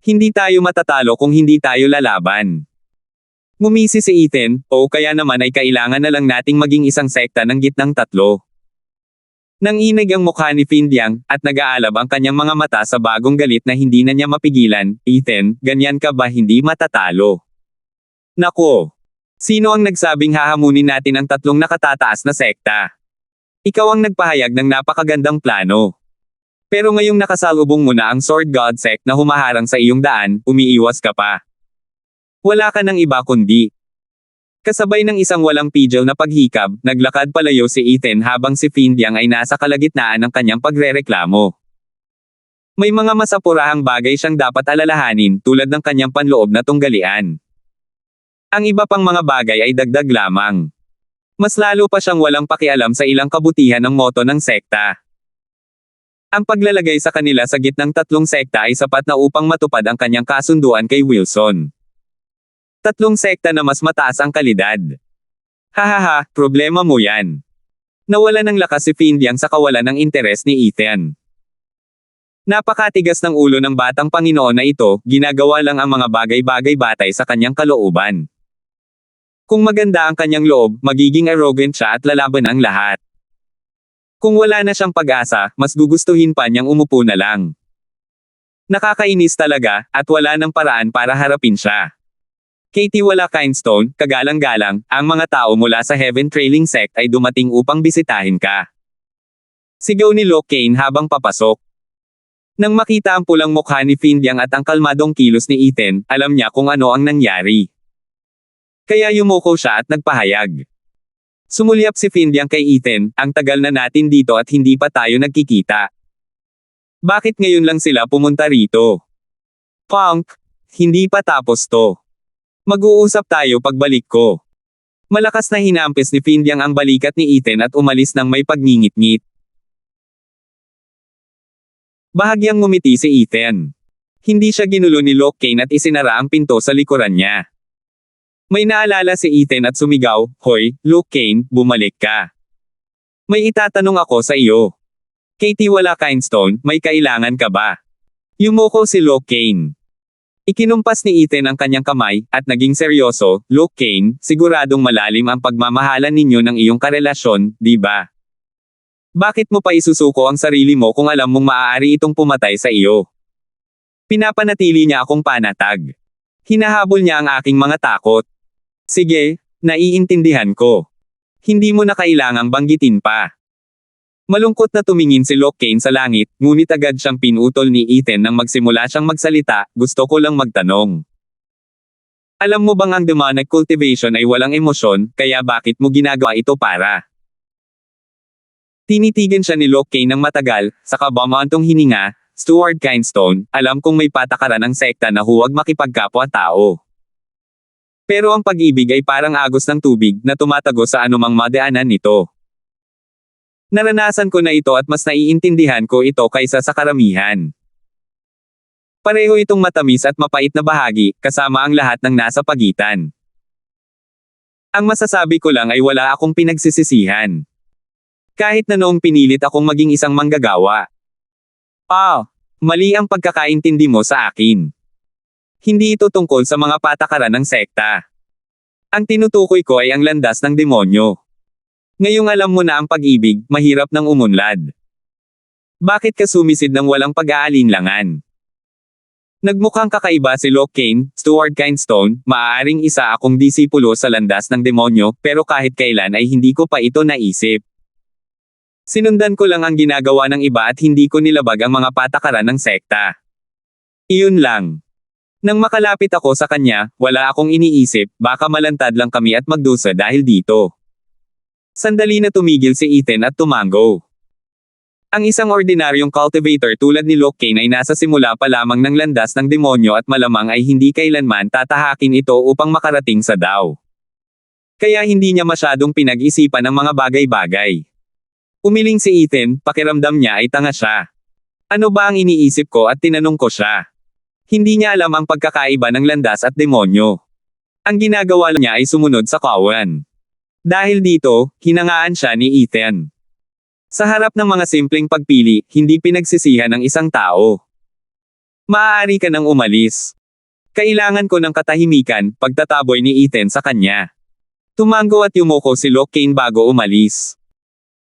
Hindi tayo matatalo kung hindi tayo lalaban. Ngumisi si Ethan, o kaya naman ay kailangan na lang nating maging isang sekta ng gitnang tatlo. Nanginig ang mukha ni Findyang, at nag-aalab ang kanyang mga mata sa bagong galit na hindi na niya mapigilan. Ethan, ganyan ka ba hindi matatalo? Nako! Sino ang nagsabing hahamunin natin ang tatlong nakatataas na sekta? Ikaw ang nagpahayag ng napakagandang plano. Pero ngayong nakasalubong mo na ang Sword God Sect na humaharang sa iyong daan, umiiwas ka pa. Wala ka ng iba kundi. Kasabay ng isang walang pidyaw na paghikab, naglakad palayo si Ethan habang si Findyang ay nasa kalagitnaan ng kanyang pagrereklamo. May mga masapurahang bagay siyang dapat alalahanin tulad ng kanyang panloob na tunggalian. Ang iba pang mga bagay ay dagdag lamang. Mas lalo pa siyang walang pakialam sa ilang kabutihan ng moto ng sekta. Ang paglalagay sa kanila sa gitnang tatlong sekta ay sapat na upang matupad ang kanyang kasunduan kay Wilson. Tatlong sekta na mas mataas ang kalidad. Hahaha, problema mo yan. Nawala ng lakas si Findyang sa kawalan ng interes ni Ethan. Napakatigas ng ulo ng batang Panginoon na ito, ginagawa lang ang mga bagay-bagay batay sa kanyang kalooban. Kung maganda ang kanyang loob, magiging arrogant siya at lalaban ang lahat. Kung wala na siyang pag-asa, mas gugustuhin pa niyang umupo na lang. Nakakainis talaga, at wala ng paraan para harapin siya. Katie wala Kindstone, kagalang-galang, ang mga tao mula sa Heaven Trailing Sect ay dumating upang bisitahin ka. Sigaw ni Luke Kane habang papasok. Nang makita ang pulang mukha ni Findyang at ang kalmadong kilos ni Ethan, alam niya kung ano ang nangyari. Kaya yumuko siya at nagpahayag. Sumulyap si Findyang kay Ethan, ang tagal na natin dito at hindi pa tayo nagkikita. Bakit ngayon lang sila pumunta rito? Punk, hindi pa tapos to. Mag-uusap tayo pagbalik ko. Malakas na hinampis ni Findyang ang balikat ni Ethan at umalis nang may pagngingit-ngit. Bahagyang ngumiti si Ethan. Hindi siya ginulo ni Luke Kane at isinara ang pinto sa likuran niya. May naalala si Ethan at sumigaw, "Hoy, Luke Kane, bumalik ka. May itatanong ako sa iyo. Katie wala Kindstone, may kailangan ka ba?" Yumuko si Luke Kane. Ikinumpas ni Ethan ang kanyang kamay, at naging seryoso. Luke Kane, siguradong malalim ang pagmamahalan ninyo ng iyong karelasyon, di ba? Bakit mo pa isusuko ang sarili mo kung alam mong maaari itong pumatay sa iyo? Pinapanatili niya akong panatag. Hinahabol niya ang aking mga takot. Sige, naiintindihan ko. Hindi mo na kailangang banggitin pa. Malungkot na tumingin si Luke Kane sa langit, ngunit agad siyang pinutol ni Ethan nang magsimula siyang magsalita. Gusto ko lang magtanong. Alam mo bang ang demonic cultivation ay walang emosyon, kaya bakit mo ginagawa ito para? Tinitigan siya ni Luke Kane ng matagal, saka bumantong hininga. Stuart Kinestone, alam kong may patakaran ng sekta na huwag makipagkapwa-tao. Pero ang pag-ibig ay parang agos ng tubig na tumatago sa anumang madaanan nito. Naranasan ko na ito at mas naiintindihan ko ito kaysa sa karamihan. Pareho itong matamis at mapait na bahagi, kasama ang lahat ng nasa pagitan. Ang masasabi ko lang ay wala akong pinagsisisihan. Kahit na noong pinilit akong maging isang manggagawa. Mali ang pagkakaintindi mo sa akin. Hindi ito tungkol sa mga patakaran ng sekta. Ang tinutukoy ko ay ang landas ng demonyo. Ngayong alam mo na ang pag-ibig, mahirap nang umunlad. Bakit ka sumisid ng walang pag-aalinlangan? Nagmukhang kakaiba si Luke Kane. Stuart Kinestone, maaaring isa akong disipulo sa landas ng demonyo, pero kahit kailan ay hindi ko pa ito naisip. Sinundan ko lang ang ginagawa ng iba at hindi ko nilabag ang mga patakaran ng sekta. Iyon lang. Nang makalapit ako sa kanya, wala akong iniisip, baka malantad lang kami at magdusa dahil dito. Sandali na tumigil si Ethan at tumango. Ang isang ordinaryong cultivator tulad ni Luke Kane ay nasa simula pa lamang ng landas ng demonyo at malamang ay hindi kailanman tatahakin ito upang makarating sa Dao. Kaya hindi niya masyadong pinag-isipan ang mga bagay-bagay. Umiling si Ethan, pakiramdam niya ay tanga siya. Ano ba ang iniisip ko at tinanong ko siya? Hindi niya alam ang pagkakaiba ng landas at demonyo. Ang ginagawa niya ay sumunod sa kawan. Dahil dito, hinangaan siya ni Ethan. Sa harap ng mga simpleng pagpili, hindi pinagsisihan ng isang tao. Maaari ka nang umalis. Kailangan ko ng katahimikan, pagtataboy ni Ethan sa kanya. Tumango at yumuko si Luke Kane bago umalis.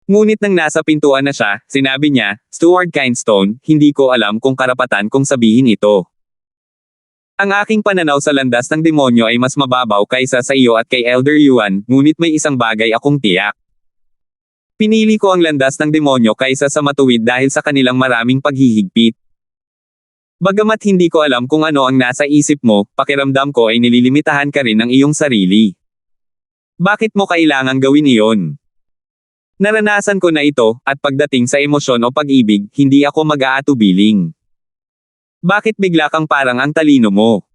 Ngunit nang nasa pintuan na siya, sinabi niya, Stuart Kinestone, hindi ko alam kung karapatan kong sabihin ito. Ang aking pananaw sa landas ng demonyo ay mas mababaw kaysa sa iyo at kay Elder Yuan, ngunit may isang bagay akong tiyak. Pinili ko ang landas ng demonyo kaysa sa matuwid dahil sa kanilang maraming paghihigpit. Bagamat hindi ko alam kung ano ang nasa isip mo, pakiramdam ko ay nililimitahan ka rin ng iyong sarili. Bakit mo kailangang gawin iyon? Naranasan ko na ito, at pagdating sa emosyon o pag-ibig, hindi ako mag-aatubiling. Bakit bigla kang parang ang talino mo?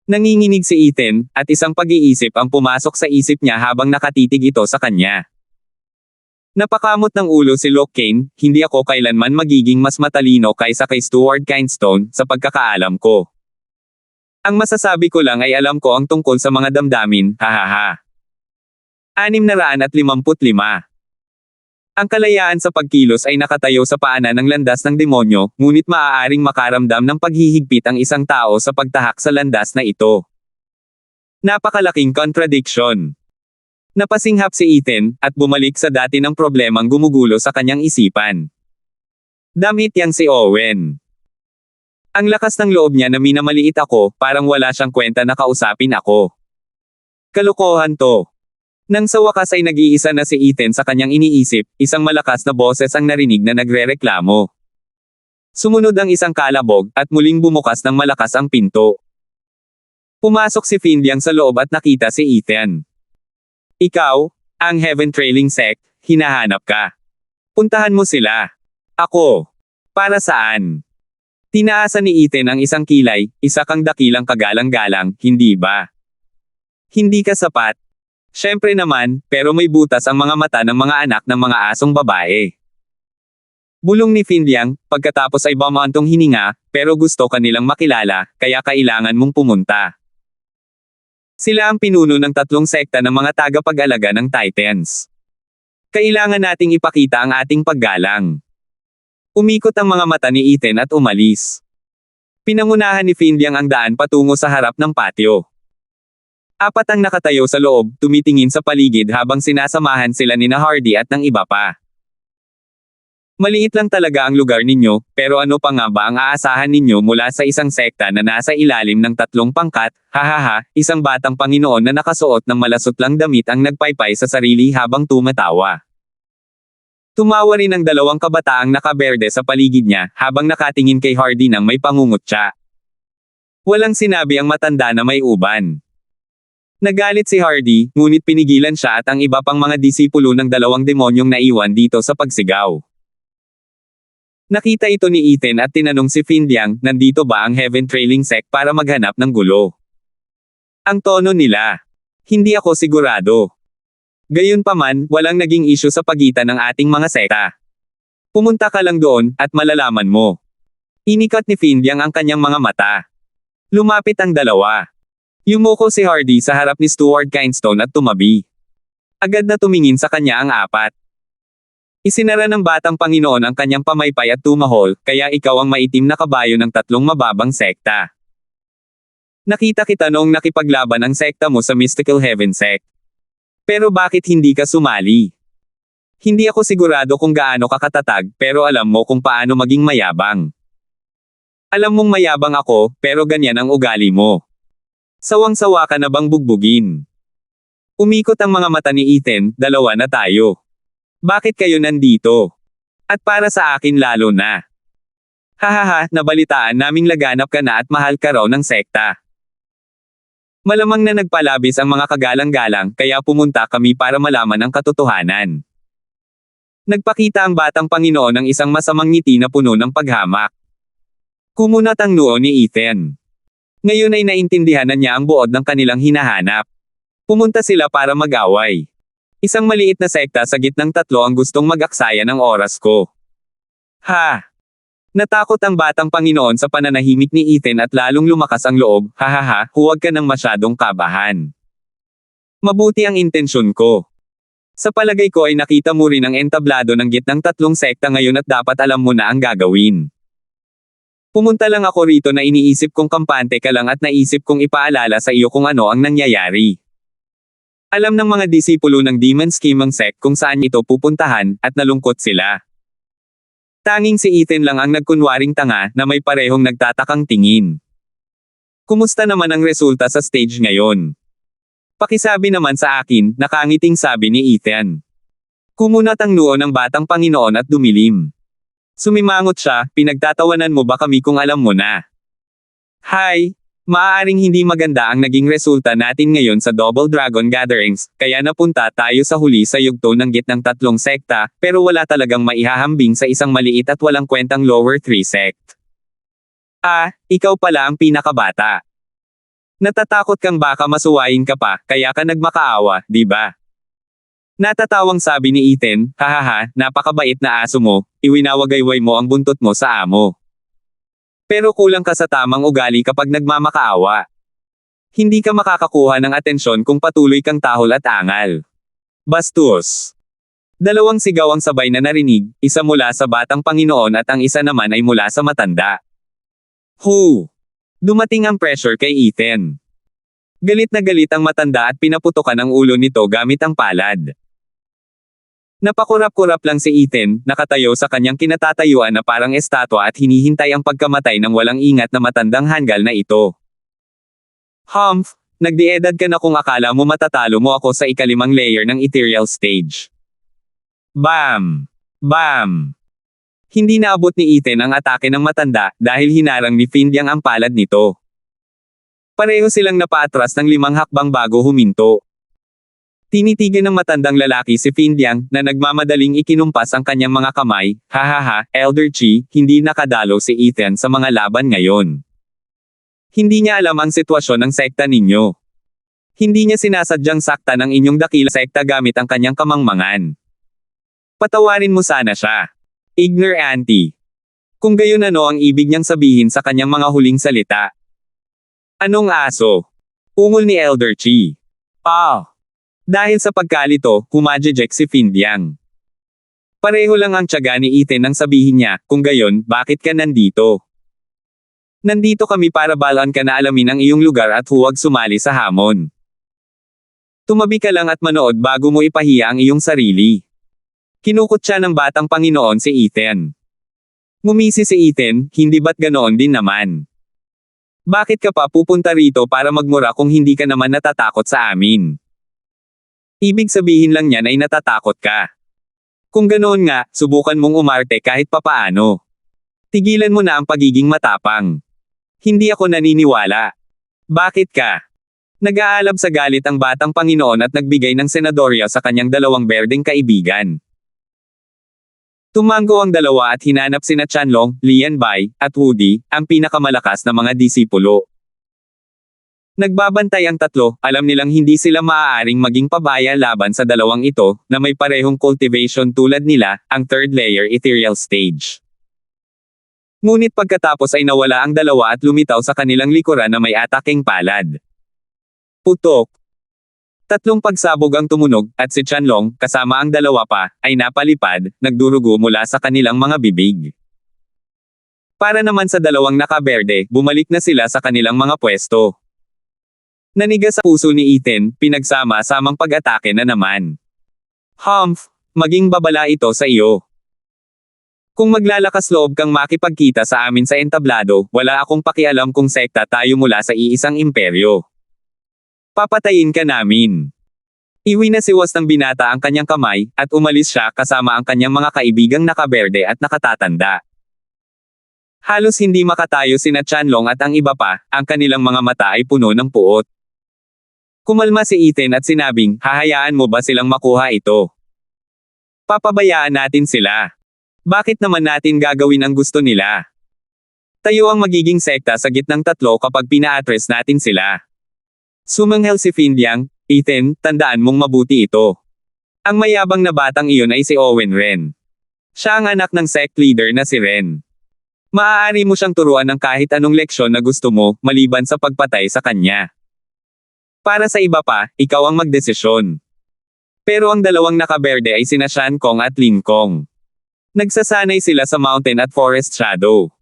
Nanginginig si Ethan, at isang pag-iisip ang pumasok sa isip niya habang nakatitig ito sa kanya. Napakamot ng ulo si Luke Kane, hindi ako kailanman magiging mas matalino kaysa kay Stuart Kinestone, sa pagkakaalam ko. Ang masasabi ko lang ay alam ko ang tungkol sa mga damdamin, hahaha. 655. Ang kalayaan sa pagkilos ay nakatayo sa paanan ng landas ng demonyo, ngunit maaaring makaramdam ng paghihigpit ang isang tao sa pagtahak sa landas na ito. Napakalaking contradiction. Napasinghap si Ethan, at bumalik sa dati ng problemang gumugulo sa kanyang isipan. Damit yang si Owen. Ang lakas ng loob niya na minamaliit ako, parang wala siyang kwenta na kausapin ako. Kalokohan to. Nang sa wakas ay nag-iisa na si Ethan sa kanyang iniisip, isang malakas na boses ang narinig na nagrereklamo. Sumunod ang isang kalabog, at muling bumukas ng malakas ang pinto. Pumasok si Finliang sa loob at nakita si Ethan. Ikaw, ang Heaven Trailing Sect, hinahanap ka. Puntahan mo sila. Ako. Para saan? Tinaasan ni Ethan ang isang kilay, isa kang dakilang kagalang-galang, hindi ba? Hindi ka sapat. Siyempre naman, pero may butas ang mga mata ng mga anak ng mga asong babae. Bulong ni Finliang, pagkatapos ay bumantong hininga, pero gusto ka nilang makilala, kaya kailangan mong pumunta. Sila ang pinuno ng 3 sekta ng mga tagapag-alaga ng Titans. Kailangan nating ipakita ang ating paggalang. Umikot ang mga mata ni Ethan at umalis. Pinangunahan ni Finliang ang daan patungo sa harap ng patio. Apat ang nakatayo sa loob, tumitingin sa paligid habang sinasamahan sila ni Hardy at ng iba pa. Maliit lang talaga ang lugar ninyo, pero ano pa nga ba ang aasahan ninyo mula sa isang sekta na nasa ilalim ng tatlong pangkat? Hahaha, isang batang Panginoon na nakasuot ng malasutlang damit ang nagpaypay sa sarili habang tumatawa. Tumawa rin ang dalawang kabataang nakaberde sa paligid niya habang nakatingin kay Hardy nang may pangungutya. Walang sinabi ang matanda na may uban. Nagalit si Hardy, ngunit pinigilan siya at ang iba pang mga disipulo ng dalawang demonyong naiwan dito sa pagsigaw. Nakita ito ni Ethan at tinanong si Finliang, nandito ba ang Heaven Trailing Sect para maghanap ng gulo? Ang tono nila. Hindi ako sigurado. Gayunpaman, walang naging issue sa pagitan ng ating mga sekta. Pumunta ka lang doon, at malalaman mo. Inikat ni Finliang ang kanyang mga mata. Lumapit ang dalawa. Yumuko si Hardy sa harap ni Stuart Kinestone at tumabi. Agad na tumingin sa kanya ang apat. Isinara ng batang Panginoon ang kanyang pamaypay at tumahol, kaya ikaw ang maitim na kabayo ng tatlong mababang sekta. Nakita kita noong nakipaglaban ang sekta mo sa Mystical Heaven Sect. Pero bakit hindi ka sumali? Hindi ako sigurado kung gaano ka katatag, pero alam mo kung paano maging mayabang. Alam mong mayabang ako, pero ganyan ang ugali mo. Sawang-sawa ka na bang bugbugin? Umikot ang mga mata ni Ethan, dalawa na tayo. Bakit kayo nandito? At para sa akin lalo na. Hahaha, nabalitaan naming laganap ka na at mahal ka raw ng sekta. Malamang na nagpalabis ang mga kagalang-galang, kaya pumunta kami para malaman ang katotohanan. Nagpakita ang batang Panginoon ng isang masamang ngiti na puno ng paghamak. Kumunat ang noo ni Ethan. Ngayon ay naintindihan na niya ang buod ng kanilang hinahanap. Pumunta sila para mag-away. Isang maliit na sekta sa gitnang tatlo ang gustong mag-aksaya ng oras ko. Ha! Natakot ang batang Panginoon sa pananahimik ni Ethan at lalong lumakas ang loob. Hahaha, huwag ka nang masyadong kabahan. Mabuti ang intensyon ko. Sa palagay ko ay nakita mo rin ang entablado ng gitnang tatlong sekta ngayon at dapat alam mo na ang gagawin. Pumunta lang ako rito na iniisip kong kampante ka lang at naisip kong ipaalala sa iyo kung ano ang nangyayari. Alam ng mga disipulo ng Demon Scheming Sect kung saan ito pupuntahan, at nalungkot sila. Tanging si Ethan lang ang nagkunwaring tanga na may parehong nagtatakang tingin. Kumusta naman ang resulta sa stage ngayon? Pakisabi naman sa akin, nakangiting sabi ni Ethan. Kumunat ang noo ng batang Panginoon at dumilim. Sumimangot siya, pinagtatawanan mo ba kami kung alam mo na? Hi! Maaaring hindi maganda ang naging resulta natin ngayon sa Double Dragon Gatherings, kaya napunta tayo sa huli sa yugto ng gitnang tatlong sekta, pero wala talagang maihahambing sa isang maliit at walang kwentang lower 3 sect. Ah, ikaw pala ang pinakabata. Natatakot kang baka masuwayin ka pa, kaya ka nagmakaawa, di ba? Natatawang sabi ni Ethan, hahaha, napakabait na aso mo, iwinawagayway mo ang buntot mo sa amo. Pero kulang ka sa tamang ugali kapag nagmamakaawa. Hindi ka makakakuha ng atensyon kung patuloy kang tahol at angal. Bastos. Dalawang sigaw ang sabay na narinig, isa mula sa batang Panginoon at ang isa naman ay mula sa matanda. Hu! Dumating ang pressure kay Ethan. Galit na galit ang matanda at pinaputokan ang ulo nito gamit ang palad. Napakurap-kurap lang si Ethan, nakatayo sa kanyang kinatatayuan na parang estatwa at hinihintay ang pagkamatay ng walang ingat na matandang hanggal na ito. Humph, nagdiedad ka na kung akala mo matatalo mo ako sa ikalimang layer ng ethereal stage. Bam! Bam! Hindi naabot ni Ethan ang atake ng matanda dahil hinarang ni Finliang ang palad nito. Pareho silang napaatras ng 5 hakbang bago huminto. Tinitigan ng matandang lalaki si Finliang na nagmamadaling ikinumpas ang kanyang mga kamay. Hahaha, Elder Chi, hindi nakadalo si Ethan sa mga laban ngayon. Hindi niya alam ang sitwasyon ng sekta ninyo. Hindi niya sinasadyang sakta ng inyong dakila sekta gamit ang kanyang kamangmangan. Patawarin mo sana siya. Ignorante. Kung gayon ano ang ibig niyang sabihin sa kanyang mga huling salita? Anong aso? Ungol ni Elder Chi. Ah! Dahil sa pagkalito, humajejek si Finliang. Pareho lang ang tiyaga ni Ethan nang sabihin niya, kung gayon, bakit ka nandito? Nandito kami para balaan ka na alamin ang iyong lugar at huwag sumali sa hamon. Tumabi ka lang at manood bago mo ipahiya ang iyong sarili. Kinukutya ng batang Panginoon si Ethan. Ngumisi si Ethan, hindi ba't ganoon din naman? Bakit ka pa pupunta rito para magmura kung hindi ka naman natatakot sa amin? Ibig sabihin lang niyan ay natatakot ka. Kung ganoon nga, subukan mong umarte kahit papaano. Tigilan mo na ang pagiging matapang. Hindi ako naniniwala. Bakit ka? Nag-aalab sa galit ang batang Panginoon at nagbigay ng senadorya sa kanyang dalawang berdeng kaibigan. Tumango ang dalawa at hinanap sina Chanlong, Lianbai, at Woody, ang pinakamalakas na mga disipulo. Nagbabantay ang tatlo, alam nilang hindi sila maaaring maging pabaya laban sa dalawang ito, na may parehong cultivation tulad nila, ang third layer ethereal stage. Ngunit pagkatapos ay nawala ang dalawa at lumitaw sa kanilang likuran na may ataking palad. Putok. Tatlong pagsabog ang tumunog, at si Chanlong, kasama ang dalawa pa, ay napalipad, nagdurugo mula sa kanilang mga bibig. Para naman sa dalawang nakaberde, bumalik na sila sa kanilang mga pwesto. Nanigas sa puso ni Ethan, pinagsama-samang pag-atake na naman. Humph, maging babala ito sa iyo. Kung maglalakas loob kang makipagkita sa amin sa entablado, wala akong pakialam kung sekta tayo mula sa iisang imperyo. Papatayin ka namin. Iwinasiwas ng binata ang kanyang kamay, at umalis siya kasama ang kanyang mga kaibigang nakaberde at nakatatanda. Halos hindi makatayo sina Chanlong at ang iba pa, ang kanilang mga mata ay puno ng puot. Kumalma si Ethan at sinabing, hahayaan mo ba silang makuha ito? Papabayaan natin sila. Bakit naman natin gagawin ang gusto nila? Tayo ang magiging sekta sa gitnang tatlo kapag pina-address natin sila. Sumanghel si Findyang, Ethan, tandaan mong mabuti ito. Ang mayabang na batang iyon ay si Owen Ren. Siya ang anak ng sect leader na si Ren. Maaari mo siyang turuan ng kahit anong leksyon na gusto mo, maliban sa pagpatay sa kanya. Para sa iba pa, ikaw ang magdesisyon. Pero ang dalawang nakaberde ay sina Shan Kong at Lin Kong. Nagsasanay sila sa mountain at forest shadow.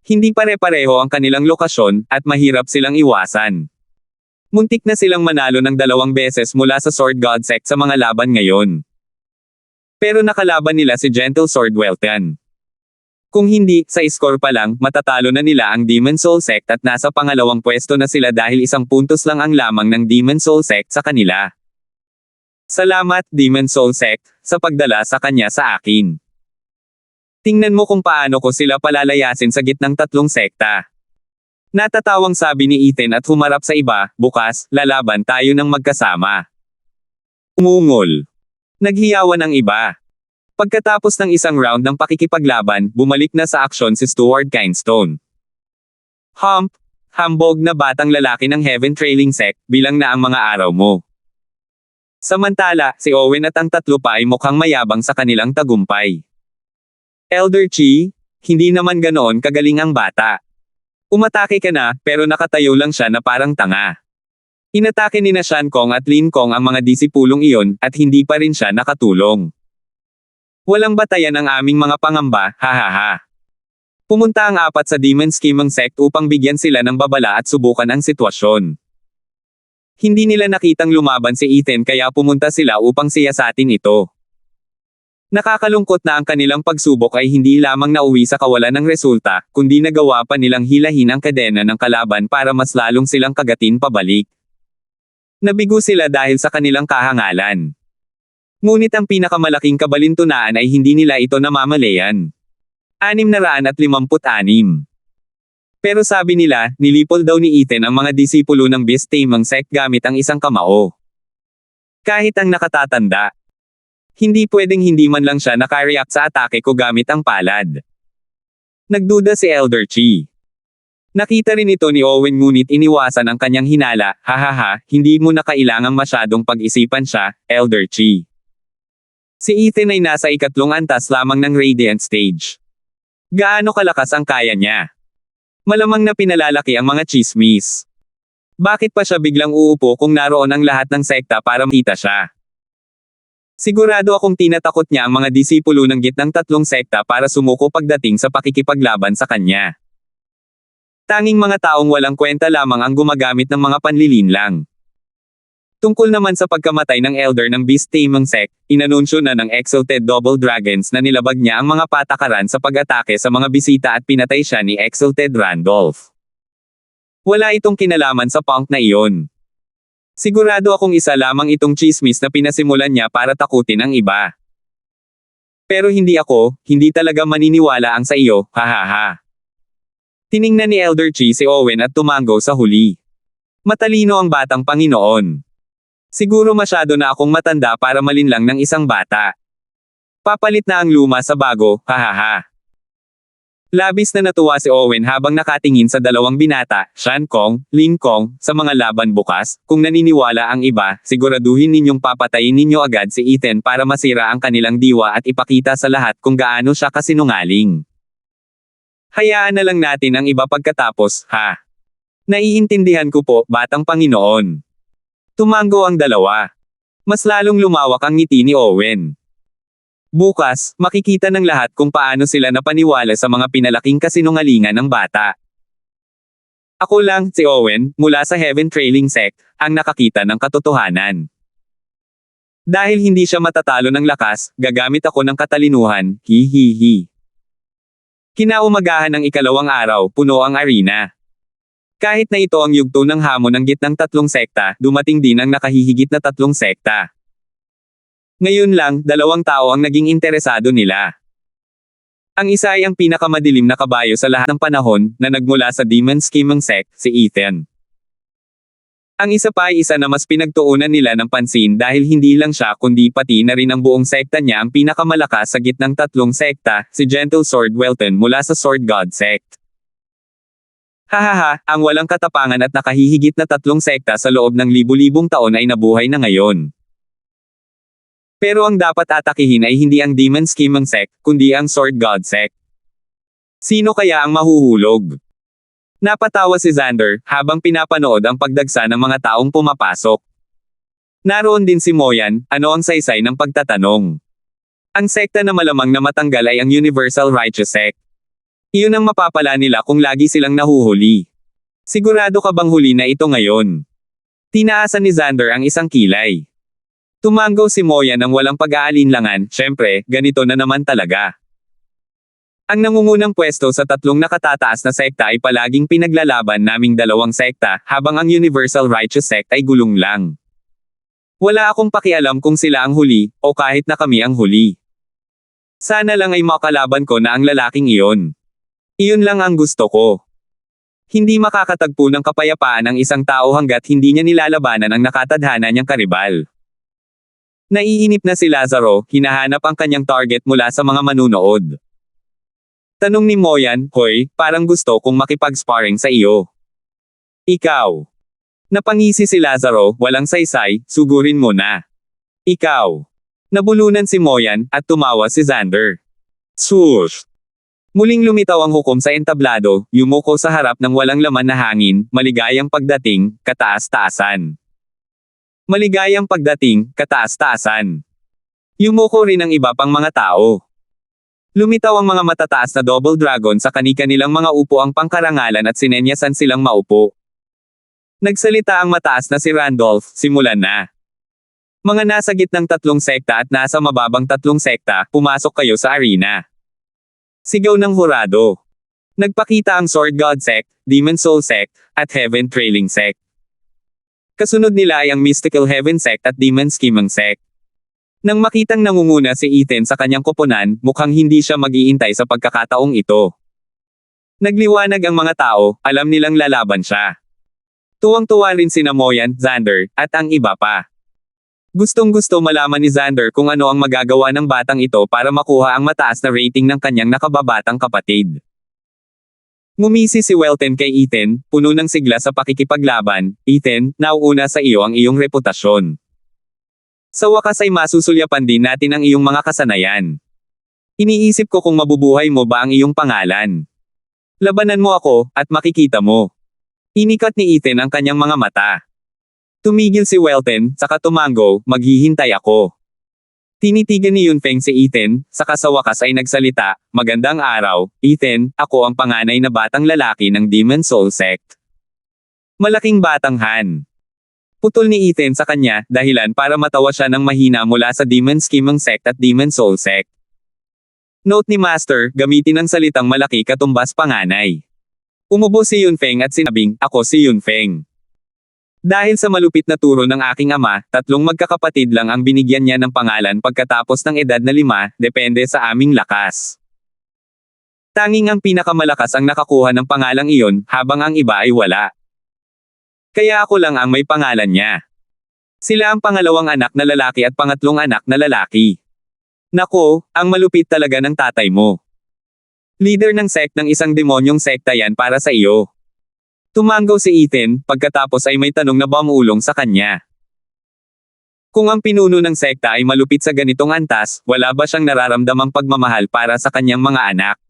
Hindi pare-pareho ang kanilang lokasyon, at mahirap silang iwasan. Muntik na silang manalo ng 2 beses mula sa Sword God Sect sa mga laban ngayon. Pero nakalaban nila si Gentle Sword Weltan. Kung hindi, sa score pa lang, matatalo na nila ang Demon Soul Sect at nasa pangalawang pwesto na sila dahil 1 puntos lang ang lamang ng Demon Soul Sect sa kanila. Salamat, Demon Soul Sect, sa pagdala sa kanya sa akin. Tingnan mo kung paano ko sila palalayasin sa gitnang 3 sekta. Natatawang sabi ni Ethan at humarap sa iba, bukas, lalaban tayo ng magkasama. Umungol. Naghiyawan ang iba. Pagkatapos ng isang round ng pakikipaglaban, bumalik na sa aksyon si Stuart Kindstone. Hambog na batang lalaki ng Heaven Trailing Sect, bilang na ang mga araw mo. Samantala, si Owen at ang tatlo pa ay mukhang mayabang sa kanilang tagumpay. Elder Chi, hindi naman ganoon kagaling ang bata. Umatake ka na, pero nakatayo lang siya na parang tanga. Inatake ni na Shan Kong at Lin Kong ang mga disipulong iyon, at hindi pa rin siya nakatulong. Walang batayan ang aming mga pangamba, hahaha. Pumunta ang 4 sa Demon Scheming Sect upang bigyan sila ng babala at subukan ang sitwasyon. Hindi nila nakitang lumaban si Ethan kaya pumunta sila upang siyasatin ito. Nakakalungkot na ang kanilang pagsubok ay hindi lamang nauwi sa kawalan ng resulta, kundi nagawa pa nilang hilahin ang kadena ng kalaban para mas lalong silang kagatin pabalik. Nabigo sila dahil sa kanilang kahangalan. Ngunit ang pinakamalaking kabalintunaan ay hindi nila ito namamalayan. 656. Pero sabi nila, nilipol daw ni Ethan ang mga disipulo ng Beast Taming Sect gamit ang isang kamao. Kahit ang nakatatanda. Hindi pwedeng hindi man lang siya nakareact sa atake ko gamit ang palad. Nagduda si Elder Chi. Nakita rin ito ni Owen ngunit iniwasan ang kanyang hinala, hahaha, hindi mo na kailangang masyadong pag-isipan siya, Elder Chi. Si Ethan ay nasa 3 antas lamang ng Radiant Stage. Gaano kalakas ang kaya niya? Malamang na pinalalaki ang mga chismis. Bakit pa siya biglang uupo kung naroon ang lahat ng sekta para makita siya? Sigurado akong tinatakot niya ang mga disipulo ng gitnang 3 sekta para sumuko pagdating sa pakikipaglaban sa kanya. Tanging mga taong walang kwenta lamang ang gumagamit ng mga panlilinlang. Tungkol naman sa pagkamatay ng elder ng Beast Taming Sect, inanunsyo na ng Exalted Double Dragons na nilabag niya ang mga patakaran sa pag-atake sa mga bisita at pinatay siya ni Exalted Randolph. Wala itong kinalaman sa punk na iyon. Sigurado akong isa lamang itong chismis na pinasimulan niya para takutin ang iba. Pero hindi ako, hindi talaga maniniwala ang sa iyo, hahaha. Tiningnan ni Elder Chi si Owen at tumango sa huli. Matalino ang batang Panginoon. Siguro masyado na akong matanda para malinlang ng isang bata. Papalit na ang luma sa bago, hahaha. Labis na natuwa si Owen habang nakatingin sa dalawang binata, Shan Kong, Ling Kong, sa mga laban bukas. Kung naniniwala ang iba, siguraduhin ninyong papatayin ninyo agad si Ethan para masira ang kanilang diwa at ipakita sa lahat kung gaano siya kasinungaling. Hayaan na lang natin ang iba pagkatapos, ha? Naiintindihan ko po, batang Panginoon. Tumango ang dalawa. Mas lalong lumawak ang ngiti ni Owen. Bukas, makikita ng lahat kung paano sila napaniwala sa mga pinalaking kasinungalingan ng bata. Ako lang, si Owen, mula sa Heaven Trailing Sect, ang nakakita ng katotohanan. Dahil hindi siya matatalo ng lakas, gagamit ako ng katalinuhan, hihihi. Kinaumagahan ng ikalawang araw, puno ang arena. Kahit na ito ang yugto ng hamon ng gitnang tatlong sekta, dumating din ang nakahihigit na tatlong sekta. Ngayon lang, dalawang tao ang naging interesado nila. Ang isa ay ang pinakamadilim na kabayo sa lahat ng panahon, na nagmula sa Demon Scheming Sect, si Ethan. Ang isa pa ay isa na mas pinagtuunan nila ng pansin dahil hindi lang siya kundi pati na rin ang buong sekta niya ang pinakamalakas sa gitnang tatlong sekta, si Gentle Sword Welton mula sa Sword God Sect. Hahaha, ang walang katapangan at nakahihigit na tatlong sekta sa loob ng libu-libong taon ay nabuhay na ngayon. Pero ang dapat atakihin ay hindi ang Demon Scheming Sect, kundi ang Sword God Sect. Sino kaya ang mahuhulog? Napatawa si Xander, habang pinapanood ang pagdagsa ng mga taong pumapasok. Naroon din si Moyan, ano ang saysay ng pagtatanong. Ang sekta na malamang na matanggal ay ang Universal Righteous Sect. Iyon ang mapapala nila kung lagi silang nahuhuli. Sigurado ka bang huli na ito ngayon? Tinaasan ni Xander ang isang kilay. Tumango si Moya ng walang pag-aalinlangan, syempre, ganito na naman talaga. Ang nangungunang pwesto sa tatlong nakatataas na sekta ay palaging pinaglalaban naming dalawang sekta, habang ang Universal Righteous Sect ay gulong lang. Wala akong pakialam kung sila ang huli, o kahit na kami ang huli. Sana lang ay makalaban ko na ang lalaking iyon. Iyon lang ang gusto ko. Hindi makakatagpo ng kapayapaan ang isang tao hanggat hindi niya nilalabanan ang nakatadhana niyang karibal. Naiinip na si Lazaro, hinahanap ang kanyang target mula sa mga manunood. Tanong ni Moyan, hoy, parang gusto kong makipag-sparring sa iyo. Ikaw. Napangisi si Lazaro, walang saysay, sugurin mo na. Ikaw. Nabulunan si Moyan, at tumawa si Xander. Swoosh! Muling lumitaw ang hukom sa entablado, yumuko sa harap ng walang laman na hangin, maligayang pagdating, kataas-taasan. Maligayang pagdating, kataas-taasan. Yumuko rin ang iba pang mga tao. Lumitaw ang mga matataas na double dragon sa kani-kanilang mga upo ang pangkarangalan at sinenyasan silang maupo. Nagsalita ang mataas na si Randolph, simulan na. Mga nasa gitnang tatlong sekta at nasa mababang tatlong sekta, pumasok kayo sa arena. Sigaw ng hurado. Nagpakita ang Sword God Sect, Demon Soul Sect, at Heaven Trailing Sect. Kasunod nila ay ang Mystical Heaven Sect at Demon Scheming Sect. Nang makitang nangunguna si Ethan sa kanyang koponan, mukhang hindi siya mag-iintay sa pagkakataong ito. Nagliwanag ang mga tao, alam nilang lalaban siya. Tuwang-tuwa rin sina Moyan, Xander, at ang iba pa. Gustong-gusto malaman ni Xander kung ano ang magagawa ng batang ito para makuha ang mataas na rating ng kanyang nakababatang kapatid. Ngumisi si Welton kay Ethan, puno ng sigla sa pakikipaglaban. Ethan, nauuna sa iyo ang iyong reputasyon. Sa wakas ay masusulyapan din natin ang iyong mga kasanayan. Iniisip ko kung mabubuhay mo ba ang iyong pangalan. Labanan mo ako, at makikita mo. Inikat ni Ethan ang kanyang mga mata. Tumigil si Welton, saka tumango, maghihintay ako. Tinitigan ni Yunfeng si Ethan, saka sa wakas ay nagsalita, "Magandang araw, Ethan, ako ang panganay na batang lalaki ng Demon Soul Sect." Malaking batang Han. Putol ni Ethan sa kanya, dahilan para matawa siya ng mahina mula sa Demon Scheming Sect at Demon Soul Sect. Note ni Master, gamitin ang salitang malaki katumbas panganay. Umubo si Yunfeng at sinabing, "Ako si Yunfeng." Dahil sa malupit na turo ng aking ama, 3 magkakapatid lang ang binigyan niya ng pangalan pagkatapos ng edad na 5, depende sa aming lakas. Tanging ang pinakamalakas ang nakakuha ng pangalang iyon, habang ang iba ay wala. Kaya ako lang ang may pangalan niya. Sila ang pangalawang anak na lalaki at pangatlong anak na lalaki. Nako, ang malupit talaga ng tatay mo. Leader ng sect ng isang demonyong sekta yan para sa iyo. Tumanggaw si Ethan, pagkatapos ay may tanong na bumulong sa kanya. Kung ang pinuno ng sekta ay malupit sa ganitong antas, wala ba siyang nararamdamang pagmamahal para sa kanyang mga anak?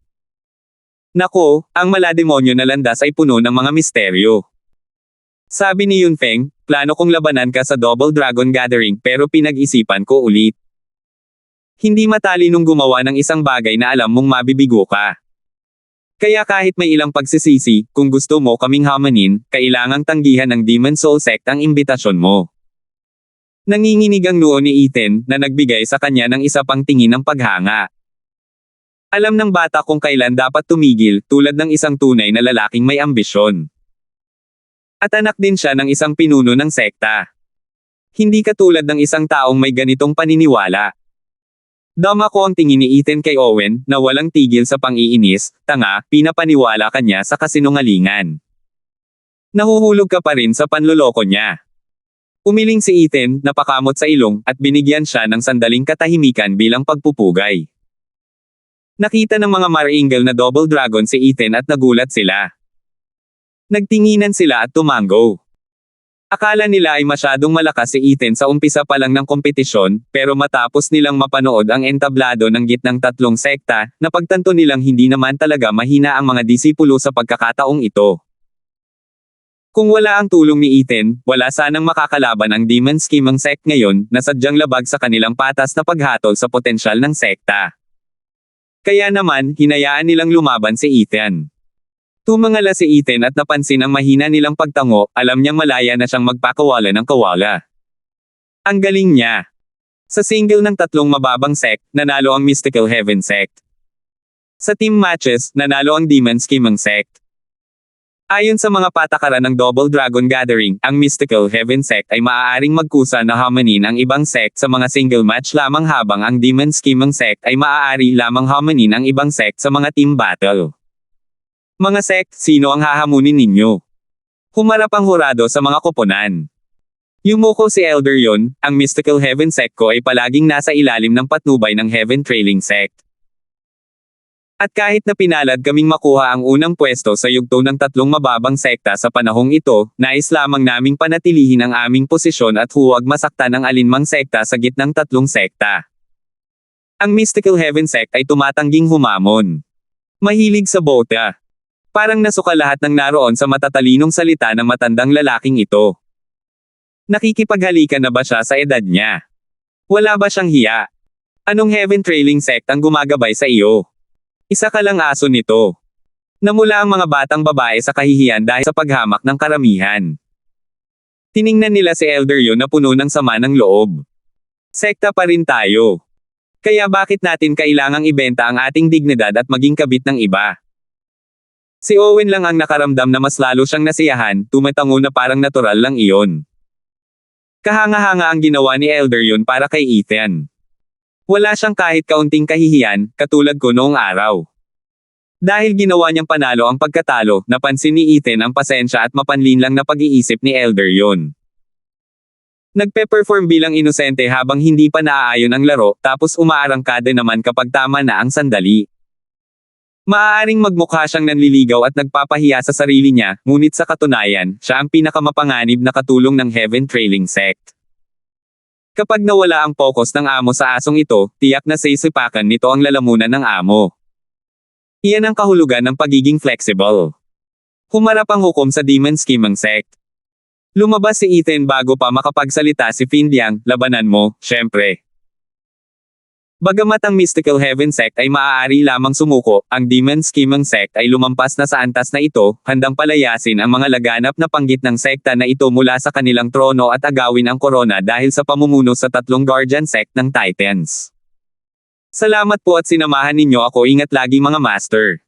Nako, ang malademonyo na landas ay puno ng mga misteryo. Sabi ni Yunfeng, "Plano kong labanan ka sa Double Dragon Gathering pero pinag-isipan ko ulit. Hindi matalinong gumawa ng isang bagay na alam mong mabibigo ka. Kaya kahit may ilang pagsisisi, kung gusto mo kaming hamanin, kailangang tanggihan ng Demon Soul Sect ang imbitasyon mo." Nanginginig ang noo ni Ethan, na nagbigay sa kanya ng isa pang tingin ng paghanga. Alam ng bata kung kailan dapat tumigil, tulad ng isang tunay na lalaking may ambisyon. At anak din siya ng isang pinuno ng sekta. Hindi katulad ng isang taong may ganitong paniniwala. Dama ko ang tingin ni Ethan kay Owen, na walang tigil sa pang-iinis, tanga, pinapaniwala kanya sa kasinungalingan. Nahuhulog ka pa rin sa panloloko niya. Umiling si Ethan, napakamot sa ilong, at binigyan siya ng sandaling katahimikan bilang pagpupugay. Nakita ng mga Maringel na Double Dragon si Ethan at nagulat sila. Nagtinginan sila at tumanggo. Akala nila ay masyadong malakas si Ethan sa umpisa pa lang ng kompetisyon, pero matapos nilang mapanood ang entablado ng gitnang 3 sekta, napagtanto nilang hindi naman talaga mahina ang mga disipulo sa pagkakataong ito. Kung wala ang tulong ni Ethan, wala sanang makakalaban ang Demon Scheming Sect ngayon, na sadyang labag sa kanilang patas na paghatol sa potensyal ng sekta. Kaya naman, hinayaan nilang lumaban si Ethan. Tumangala si Ethan at napansin ang mahina nilang pagtango, alam niyang malaya na siyang magpakawala ng kawala. Ang galing niya. Sa single ng 3 mababang sect, nanalo ang Mystical Heaven Sect. Sa team matches, nanalo ang Demon Scheming Sect. Ayon sa mga patakaran ng Double Dragon Gathering, ang Mystical Heaven Sect ay maaaring magkusa na hamanin ang ibang sect sa mga single match lamang habang ang Demon Scheming Sect ay maaari lamang hamanin ang ibang sect sa mga team battle. Mga sect, sino ang hahamunin ninyo? Humarap ang hurado sa mga koponan. Yumuko si Elder yon, ang Mystical Heaven Sect ko ay palaging nasa ilalim ng patnubay ng Heaven Trailing Sect. At kahit na pinalad kaming makuha ang unang pwesto sa yugto ng 3 mababang sekta sa panahong ito, nais lamang naming panatilihin ang aming posisyon at huwag masaktan ang alinmang sekta sa gitnang 3 sekta. Ang Mystical Heaven Sect ay tumatangging humamon. Mahilig sa bota. Parang nasuka lahat ng naroon sa matatalinong salita ng matandang lalaking ito. Nakikipaghalikan na ba siya sa edad niya? Wala ba siyang hiya? Anong Heaven Trailing Sect ang gumagabay sa iyo? Isa ka lang aso nito. Namula ang mga batang babae sa kahihiyan dahil sa paghamak ng karamihan. Tiningnan nila si Elder yon na puno ng sama ng loob. Sekta pa rin tayo. Kaya bakit natin kailangang ibenta ang ating dignidad at maging kabit ng iba? Si Owen lang ang nakaramdam na mas lalo siyang nasiyahan, tumatango na parang natural lang iyon. Kahanga-hanga ang ginawa ni Elder yon para kay Ethan. Wala siyang kahit kaunting kahihiyan, katulad ko noong araw. Dahil ginawa niyang panalo ang pagkatalo, napansin ni Ethan ang pasensya at mapanlinlang na pag-iisip ni Elder yon. Nagpe-perform bilang inosente habang hindi pa naaayon ang laro, tapos umaarangkada naman kapag tama na ang sandali. Maaaring magmukha siyang nanliligaw at nagpapahiya sa sarili niya, ngunit sa katunayan, siya ang pinakamapanganib na katulong ng Heaven Trailing Sect. Kapag nawala ang focus ng amo sa asong ito, tiyak na sisipakan nito ang lalamunan ng amo. Iyan ang kahulugan ng pagiging flexible. Humarap ang hukom sa Demon Scheming Sect. Lumabas si Ethan bago pa makapagsalita si Fin Liang, labanan mo, syempre. Bagamat ang Mystical Heaven Sect ay maaari lamang sumuko, ang Demon Scheming Sect ay lumampas na sa antas na ito, handang palayasin ang mga laganap na panggit ng sekta na ito mula sa kanilang trono at agawin ang korona dahil sa pamumuno sa tatlong Guardian Sect ng Titans. Salamat po at sinamahan ninyo ako, ingat lagi mga Master.